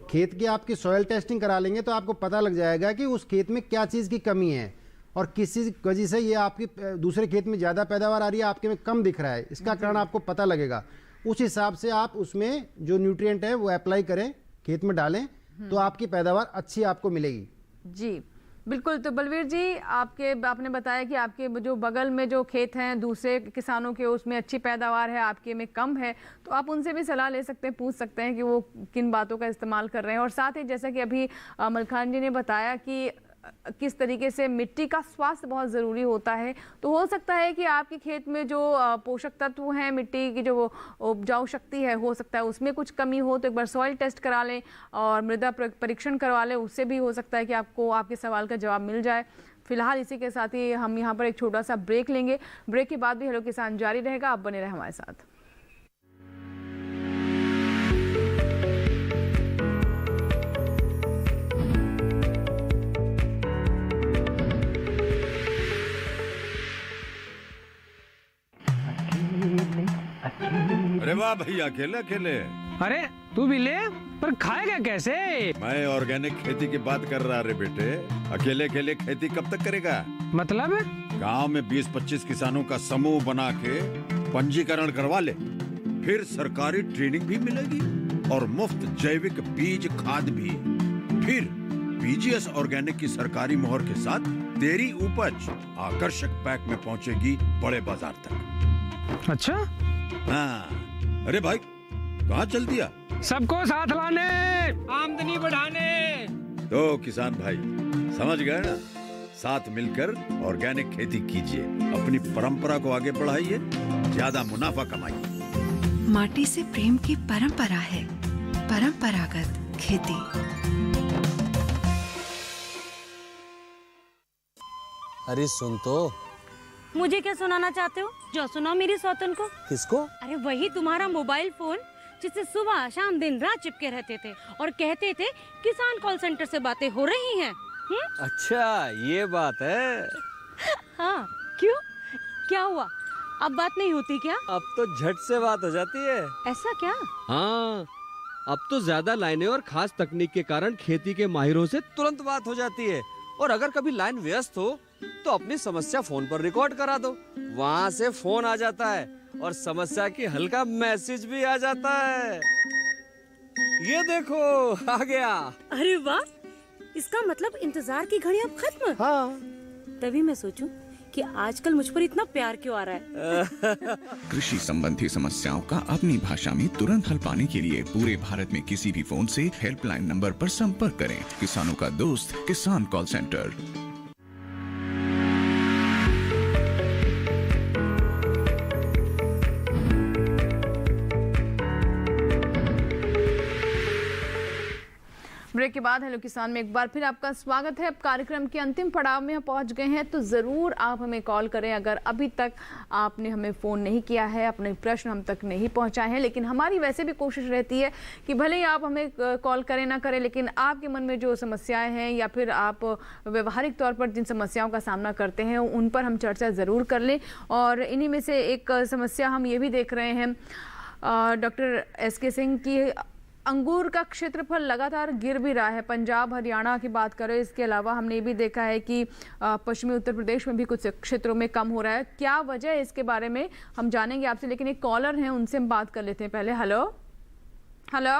खेत की आपकी सॉइल टेस्टिंग करा लेंगे तो आपको पता लग जाएगा कि उस खेत में क्या चीज़ की कमी है और किसी वजह से ये आपकी दूसरे खेत में ज़्यादा पैदावार आ रही है, आपके में कम दिख रहा है, इसका कारण आपको पता लगेगा। उस हिसाब से आप उसमें जो न्यूट्रिएंट है वो अप्लाई करें, खेत में डालें, तो आपकी पैदावार अच्छी आपको मिलेगी। जी बिल्कुल। तो बलवीर जी, आपने बताया कि आपके जो बगल में जो खेत हैं दूसरे किसानों के, उसमें अच्छी पैदावार है, आपके में कम है, तो आप उनसे भी सलाह ले सकते हैं, पूछ सकते हैं कि वो किन बातों का इस्तेमाल कर रहे हैं। और साथ ही जैसा कि अभी मलखान जी ने बताया कि किस तरीके से मिट्टी का स्वास्थ्य बहुत ज़रूरी होता है, तो हो सकता है कि आपके खेत में जो पोषक तत्व हैं, मिट्टी की जो उपजाऊ शक्ति है, हो सकता है उसमें कुछ कमी हो, तो एक बार सॉइल टेस्ट करा लें और मृदा परीक्षण करवा लें, उससे भी हो सकता है कि आपको आपके सवाल का जवाब मिल जाए। फिलहाल इसी के साथ ही हम यहाँ पर एक छोटा सा ब्रेक लेंगे। ब्रेक के बाद भी हेलो किसान जारी रहेगा, आप बने रहे हमारे साथ। अरे वाह भैया, अकेले अकेले। अरे तू भी ले, पर खाएगा कैसे? मैं ऑर्गेनिक खेती की बात कर रहा रे बेटे। अकेले अकेले खेती कब तक करेगा? मतलब गांव में 20-25 किसानों का समूह बना के पंजीकरण करवा ले, फिर सरकारी ट्रेनिंग भी मिलेगी और मुफ्त जैविक बीज खाद भी। फिर बीजीएस ऑर्गेनिक की सरकारी मोहर के साथ तेरी उपज आकर्षक पैक में पहुंचेगी बड़े बाजार तक। अच्छा? हाँ। अरे भाई, कहाँ चल दिया? सबको साथ लाने, आमदनी बढ़ाने। तो किसान भाई समझ गए ना? साथ मिलकर ऑर्गेनिक खेती कीजिए, अपनी परंपरा को आगे बढ़ाइए, ज्यादा मुनाफा कमाइए। माटी से प्रेम की परंपरा है, परंपरागत खेती। अरे सुन तो। मुझे क्या सुनाना चाहते हो? जो सुनाओ मेरी सौतन को। किसको? अरे वही तुम्हारा मोबाइल फोन जिससे सुबह शाम दिन रात चिपके रहते थे और कहते थे किसान कॉल सेंटर से बातें हो रही हैं। अच्छा ये बात है। हाँ, क्यों? क्या हुआ? अब बात नहीं होती क्या? अब तो झट से बात हो जाती है। ऐसा क्या? हाँ, अब तो ज्यादा लाइनें और खास तकनीक के कारण खेती के माहिरों से तुरंत बात हो जाती है। और अगर कभी लाइन व्यस्त हो तो अपनी समस्या फोन पर रिकॉर्ड करा दो, वहाँ से फोन आ जाता है और समस्या की हल का मैसेज भी आ जाता है। ये देखो आ गया। अरे वाह, इसका मतलब इंतजार की घड़ी अब खत्म। हाँ। तभी मैं सोचूं कि आजकल मुझ पर इतना प्यार क्यों आ रहा है। कृषि संबंधी समस्याओं का अपनी भाषा में तुरंत हल पाने के लिए पूरे भारत में किसी भी फोन से हेल्पलाइन नंबर पर संपर्क करें। किसानों का दोस्त किसान कॉल सेंटर। ब्रेक के बाद हेलो किसान में एक बार फिर आपका स्वागत है। अब कार्यक्रम के अंतिम पड़ाव में हम पहुंच गए हैं, तो ज़रूर आप हमें कॉल करें अगर अभी तक आपने हमें फ़ोन नहीं किया है, अपने प्रश्न हम तक नहीं पहुंचाए हैं। लेकिन हमारी वैसे भी कोशिश रहती है कि भले ही आप हमें कॉल करें ना करें, लेकिन आपके मन में जो समस्याएँ हैं या फिर आप व्यवहारिक तौर पर जिन समस्याओं का सामना करते हैं उन पर हम चर्चा ज़रूर कर लें। और इन्हीं में से एक समस्या हम ये भी देख रहे हैं डॉक्टर SK सिंह की, अंगूर का क्षेत्रफल लगातार गिर भी रहा है। पंजाब हरियाणा की बात करें, इसके अलावा हमने ये भी देखा है कि पश्चिमी उत्तर प्रदेश में भी कुछ क्षेत्रों में कम हो रहा है। क्या वजह है इसके बारे में हम जानेंगे आपसे, लेकिन एक कॉलर हैं उनसे हम बात कर लेते हैं पहले। Hello hello.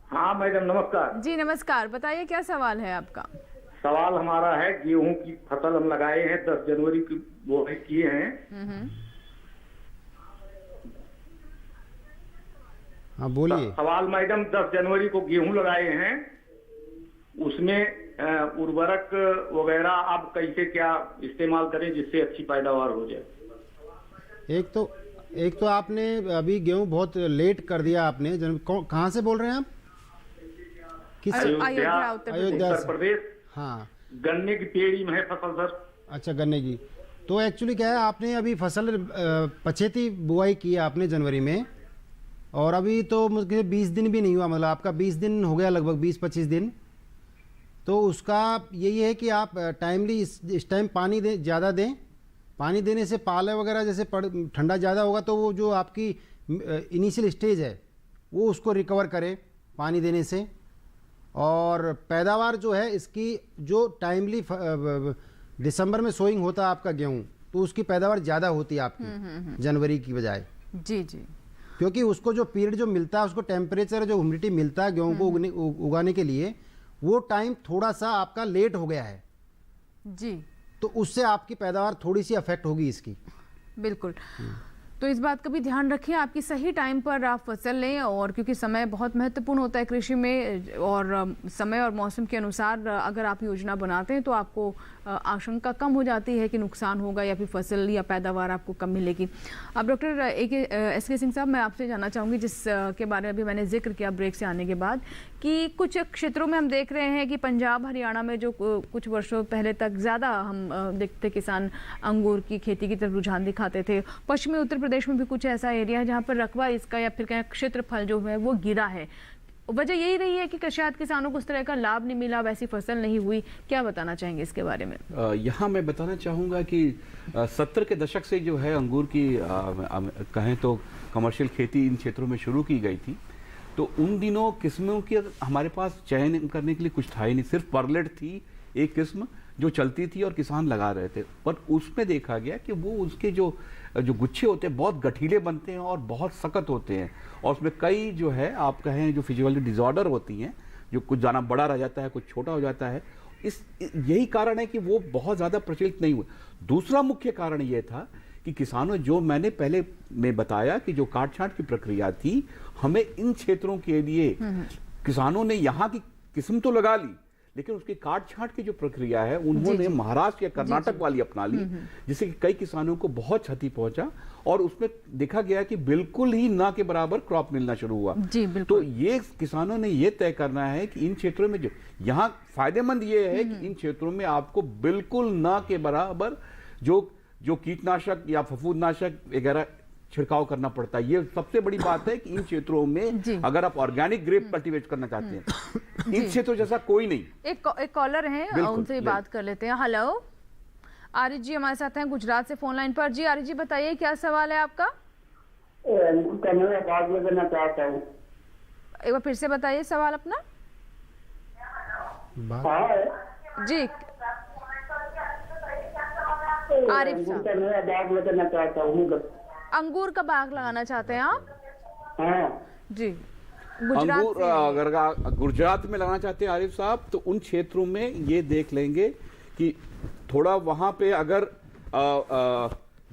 हाँ मैडम नमस्कार। जी नमस्कार, बताइए क्या सवाल है आपका? सवाल हमारा है, गेहूं की फसल हम लगाए हैं, 10 जनवरी की बुआई किए हैं। हाँ बोलिए। सवाल मैडम, 10 जनवरी को गेहूं लगाए हैं, उसमें उर्वरक वगैरह आप कैसे क्या इस्तेमाल करें जिससे अच्छी पैदावार हो जाए? एक तो आपने अभी गेहूं बहुत लेट कर दिया आपने। कहाँ से बोल रहे हैं आप? किस? अयोध्या उत्तर प्रदेश। हाँ। गन्ने की पेड़ी में है फसल सर। अच्छा गन्ने की, तो एक्चुअली क्या है, आपने अभी फसल पछेती बुआई की है आपने जनवरी में, और अभी तो मुझे 20 दिन भी नहीं हुआ, मतलब आपका 20 दिन हो गया, लगभग 20-25 दिन। तो उसका यही है कि आप टाइमली इस टाइम पानी ज़्यादा दें। पानी देने से पाले वगैरह जैसे ठंडा ज़्यादा होगा तो वो जो आपकी इनिशियल स्टेज है वो उसको रिकवर करे पानी देने से। और पैदावार जो है इसकी, जो टाइमली दिसंबर में सोइंग होता है आपका गेहूँ, तो उसकी पैदावार ज़्यादा होती है आपकी जनवरी की बजाय। जी जी, क्योंकि उसको जो पीरियड जो मिलता है, उसको टेम्परेचर जो ह्यूमिडिटी मिलता है गेहूँ को उगाने के लिए, वो टाइम थोड़ा सा आपका लेट हो गया है जी, तो उससे आपकी पैदावार थोड़ी सी अफेक्ट होगी इसकी। बिल्कुल। तो इस बात का भी ध्यान रखें, आपकी सही टाइम पर आप फसल लें, और क्योंकि समय बहुत महत्वपूर्ण होता है कृषि में, और समय और मौसम के अनुसार अगर आप योजना बनाते हैं तो आपको आशंका कम हो जाती है कि नुकसान होगा या फिर फसल या पैदावार आपको कम मिलेगी। अब डॉक्टर एस के सिंह साहब, मैं आपसे जानना चाहूँगी, जिस के बारे में अभी मैंने जिक्र किया ब्रेक से आने के बाद, कि कुछ क्षेत्रों में हम देख रहे हैं कि पंजाब हरियाणा में जो कुछ वर्षों पहले तक ज़्यादा हम देखते किसान अंगूर की खेती की तरफ रुझान दिखाते थे। पश्चिमी उत्तर प्रदेश में भी कुछ ऐसा एरिया है जहाँ पर रकबा इसका या फिर कहीं क्षेत्रफल जो है वो गिरा है। वजह यही रही है कि शायद किसानों को उस तरह का लाभ नहीं मिला, वैसी फसल नहीं हुई। क्या बताना चाहेंगे इसके बारे में? यहाँ मैं बताना चाहूँगा कि 70 के दशक से जो है अंगूर की कहें तो कमर्शियल खेती इन क्षेत्रों में शुरू की गई थी। तो उन दिनों किस्मों की हमारे पास चयन करने के लिए कुछ था ही नहीं, सिर्फ परलेट थी एक किस्म जो चलती थी और किसान लगा रहे थे। पर उसमें देखा गया कि वो उसके जो गुच्छे होते हैं बहुत गठीले बनते हैं और बहुत सख्त होते हैं, और उसमें कई जो है आप कहें जो फिजियोलॉजी डिसऑर्डर होती हैं, जो कुछ दाना बड़ा रह जाता है, कुछ छोटा हो जाता है। यही कारण है कि वो बहुत ज़्यादा प्रचलित नहीं हुए। दूसरा मुख्य कारण ये था कि किसानों, जो मैंने पहले में बताया कि जो काट छांट की प्रक्रिया थी, हमें इन क्षेत्रों के लिए किसानों ने यहाँ की किस्म तो लगा ली, लेकिन उसकी काट छांट की जो प्रक्रिया है उन्होंने महाराष्ट्र या कर्नाटक वाली अपना ली, जिससे कि कई किसानों को बहुत क्षति पहुंचा, और उसमें देखा गया कि बिल्कुल ही ना के बराबर क्रॉप मिलना शुरू हुआ। तो ये किसानों ने ये तय करना है कि इन क्षेत्रों में जो यहाँ फायदेमंद ये है कि इन क्षेत्रों में आपको बिल्कुल ना के बराबर जो कीटनाशक या फफूंदनाशक वगैरह छिड़काव करना पड़ता है। ये सबसे बड़ी बात है कि इन क्षेत्रों में अगर आप ऑर्गेनिक ग्रेप कल्टीवेट करना चाहते हैं, इन क्षेत्रों जैसा कोई नहीं। एक कॉलर है, उनसे बात कर लेते हैं। हेलो, आरिफ जी हमारे साथ हैं गुजरात से फोन लाइन पर। जी आरिफ जी, बताइए क्या सवाल है आपका? करना चाहता हूँ। एक बार फिर से बताइए सवाल अपना। जी आरिफ साहब, अंगूर का बाग लगाना चाहते हैं आप? हाँ जी, अंगूर अगर गुजरात में लगाना चाहते हैं आरिफ साहब, तो उन क्षेत्रों में ये देख लेंगे कि थोड़ा वहां पे अगर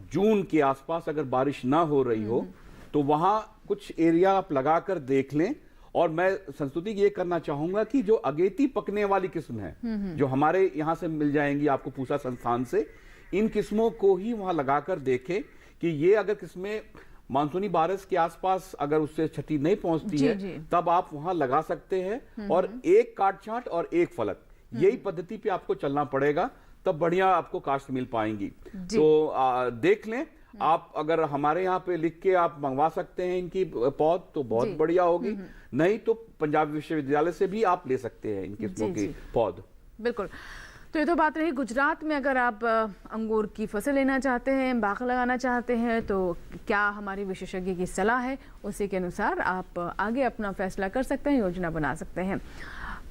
जून के आसपास अगर बारिश ना हो रही हो तो वहां कुछ एरिया आप लगा कर देख लें। और मैं संस्तुति ये करना चाहूंगा कि जो अगेती पकने वाली किस्म है, जो हमारे यहाँ से मिल जाएंगी आपको पूसा संस्थान से, इन किस्मों को ही वहां लगाकर देखें कि ये अगर किस्में मानसूनी बारिश के आसपास अगर उससे क्षति नहीं पहुंचती है तब आप वहां लगा सकते हैं। और एक काट छांट और एक फलक, यही पद्धति पे आपको चलना पड़ेगा, तब बढ़िया आपको काश्त मिल पाएंगी। तो देख लें आप, अगर हमारे यहाँ पे लिख के आप मंगवा सकते हैं इनकी पौध तो बहुत बढ़िया होगी, नहीं तो पंजाब विश्वविद्यालय से भी आप ले सकते हैं इन किस्मों की पौध। बिल्कुल। तो ये तो बात रही गुजरात में, अगर आप अंगूर की फसल लेना चाहते हैं, बाग लगाना चाहते हैं, तो क्या हमारी विशेषज्ञ की सलाह है, उसी के अनुसार आप आगे अपना फैसला कर सकते हैं, योजना बना सकते हैं।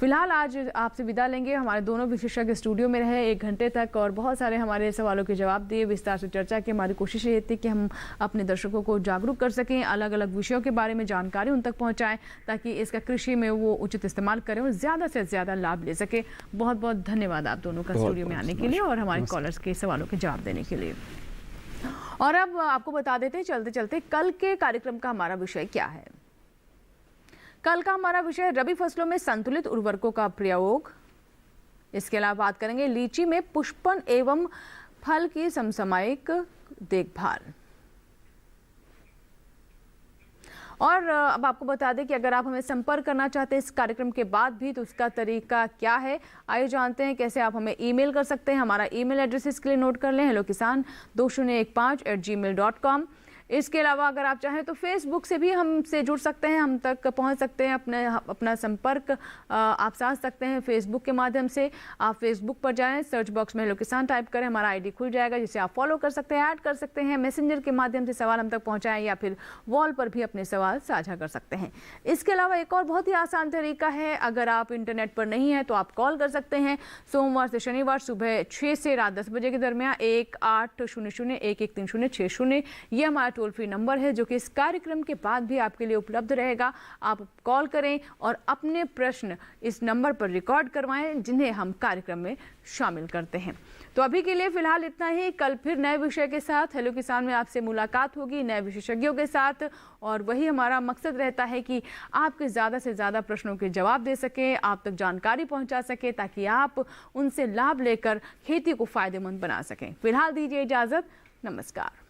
फिलहाल आज आपसे विदा लेंगे। हमारे दोनों विशेषज्ञ स्टूडियो में रहे 1 घंटे तक और बहुत सारे हमारे सवालों के जवाब दिए, विस्तार से चर्चा की। हमारी कोशिश ये थी कि हम अपने दर्शकों को जागरूक कर सकें, अलग अलग विषयों के बारे में जानकारी उन तक पहुंचाएं, ताकि इसका कृषि में वो उचित इस्तेमाल करें और ज़्यादा से ज़्यादा लाभ ले सके। बहुत बहुत धन्यवाद आप दोनों का स्टूडियो में आने के लिए और हमारे कॉलर्स के सवालों के जवाब देने के लिए। और अब आपको बता देते हैं चलते चलते कल के कार्यक्रम का हमारा विषय क्या है। कल का हमारा विषय रबी फसलों में संतुलित उर्वरकों का प्रयोग। इसके अलावा बात करेंगे लीची में पुष्पन एवं फल की समसामयिक देखभाल। और अब आपको बता दें कि अगर आप हमें संपर्क करना चाहते हैं इस कार्यक्रम के बाद भी तो उसका तरीका क्या है, आइए जानते हैं कैसे आप हमें ईमेल कर सकते हैं। हमारा ईमेल एड्रेस इसके लिए नोट कर लें, hellokisan2015@gmail.com। इसके अलावा अगर आप चाहें तो फेसबुक से भी हमसे जुड़ सकते हैं, हम तक पहुंच सकते हैं, अपना संपर्क आप साध सकते हैं फेसबुक के माध्यम से। आप फेसबुक पर जाएं, सर्च बॉक्स में हेलो किसान टाइप करें, हमारा आईडी खुल जाएगा जिसे आप फॉलो कर सकते हैं, ऐड कर सकते हैं, मैसेंजर के माध्यम से सवाल हम तक पहुंचाएं या फिर वॉल पर भी अपने सवाल साझा कर सकते हैं। इसके अलावा एक और बहुत ही आसान तरीका है, अगर आप इंटरनेट पर नहीं हैं तो आप कॉल कर सकते हैं सोमवार से शनिवार सुबह 6 से रात 10 बजे के दरमियान 1800-113060। ये हमारा टोल फ्री नंबर है जो कि इस कार्यक्रम के बाद भी आपके लिए उपलब्ध रहेगा। आप कॉल करें और अपने प्रश्न इस नंबर पर रिकॉर्ड करवाएं जिन्हें हम कार्यक्रम में शामिल करते हैं। तो अभी के लिए फिलहाल इतना ही। कल फिर नए विषय के साथ हेलो किसान में आपसे मुलाकात होगी, नए विशेषज्ञों के साथ, और वही हमारा मकसद रहता है कि आपके ज़्यादा से ज़्यादा प्रश्नों के जवाब दे सकें, आप तक जानकारी पहुंचा सके ताकि आप उनसे लाभ लेकर खेती को फायदेमंद बना सकें। फिलहाल दीजिए इजाज़त, नमस्कार।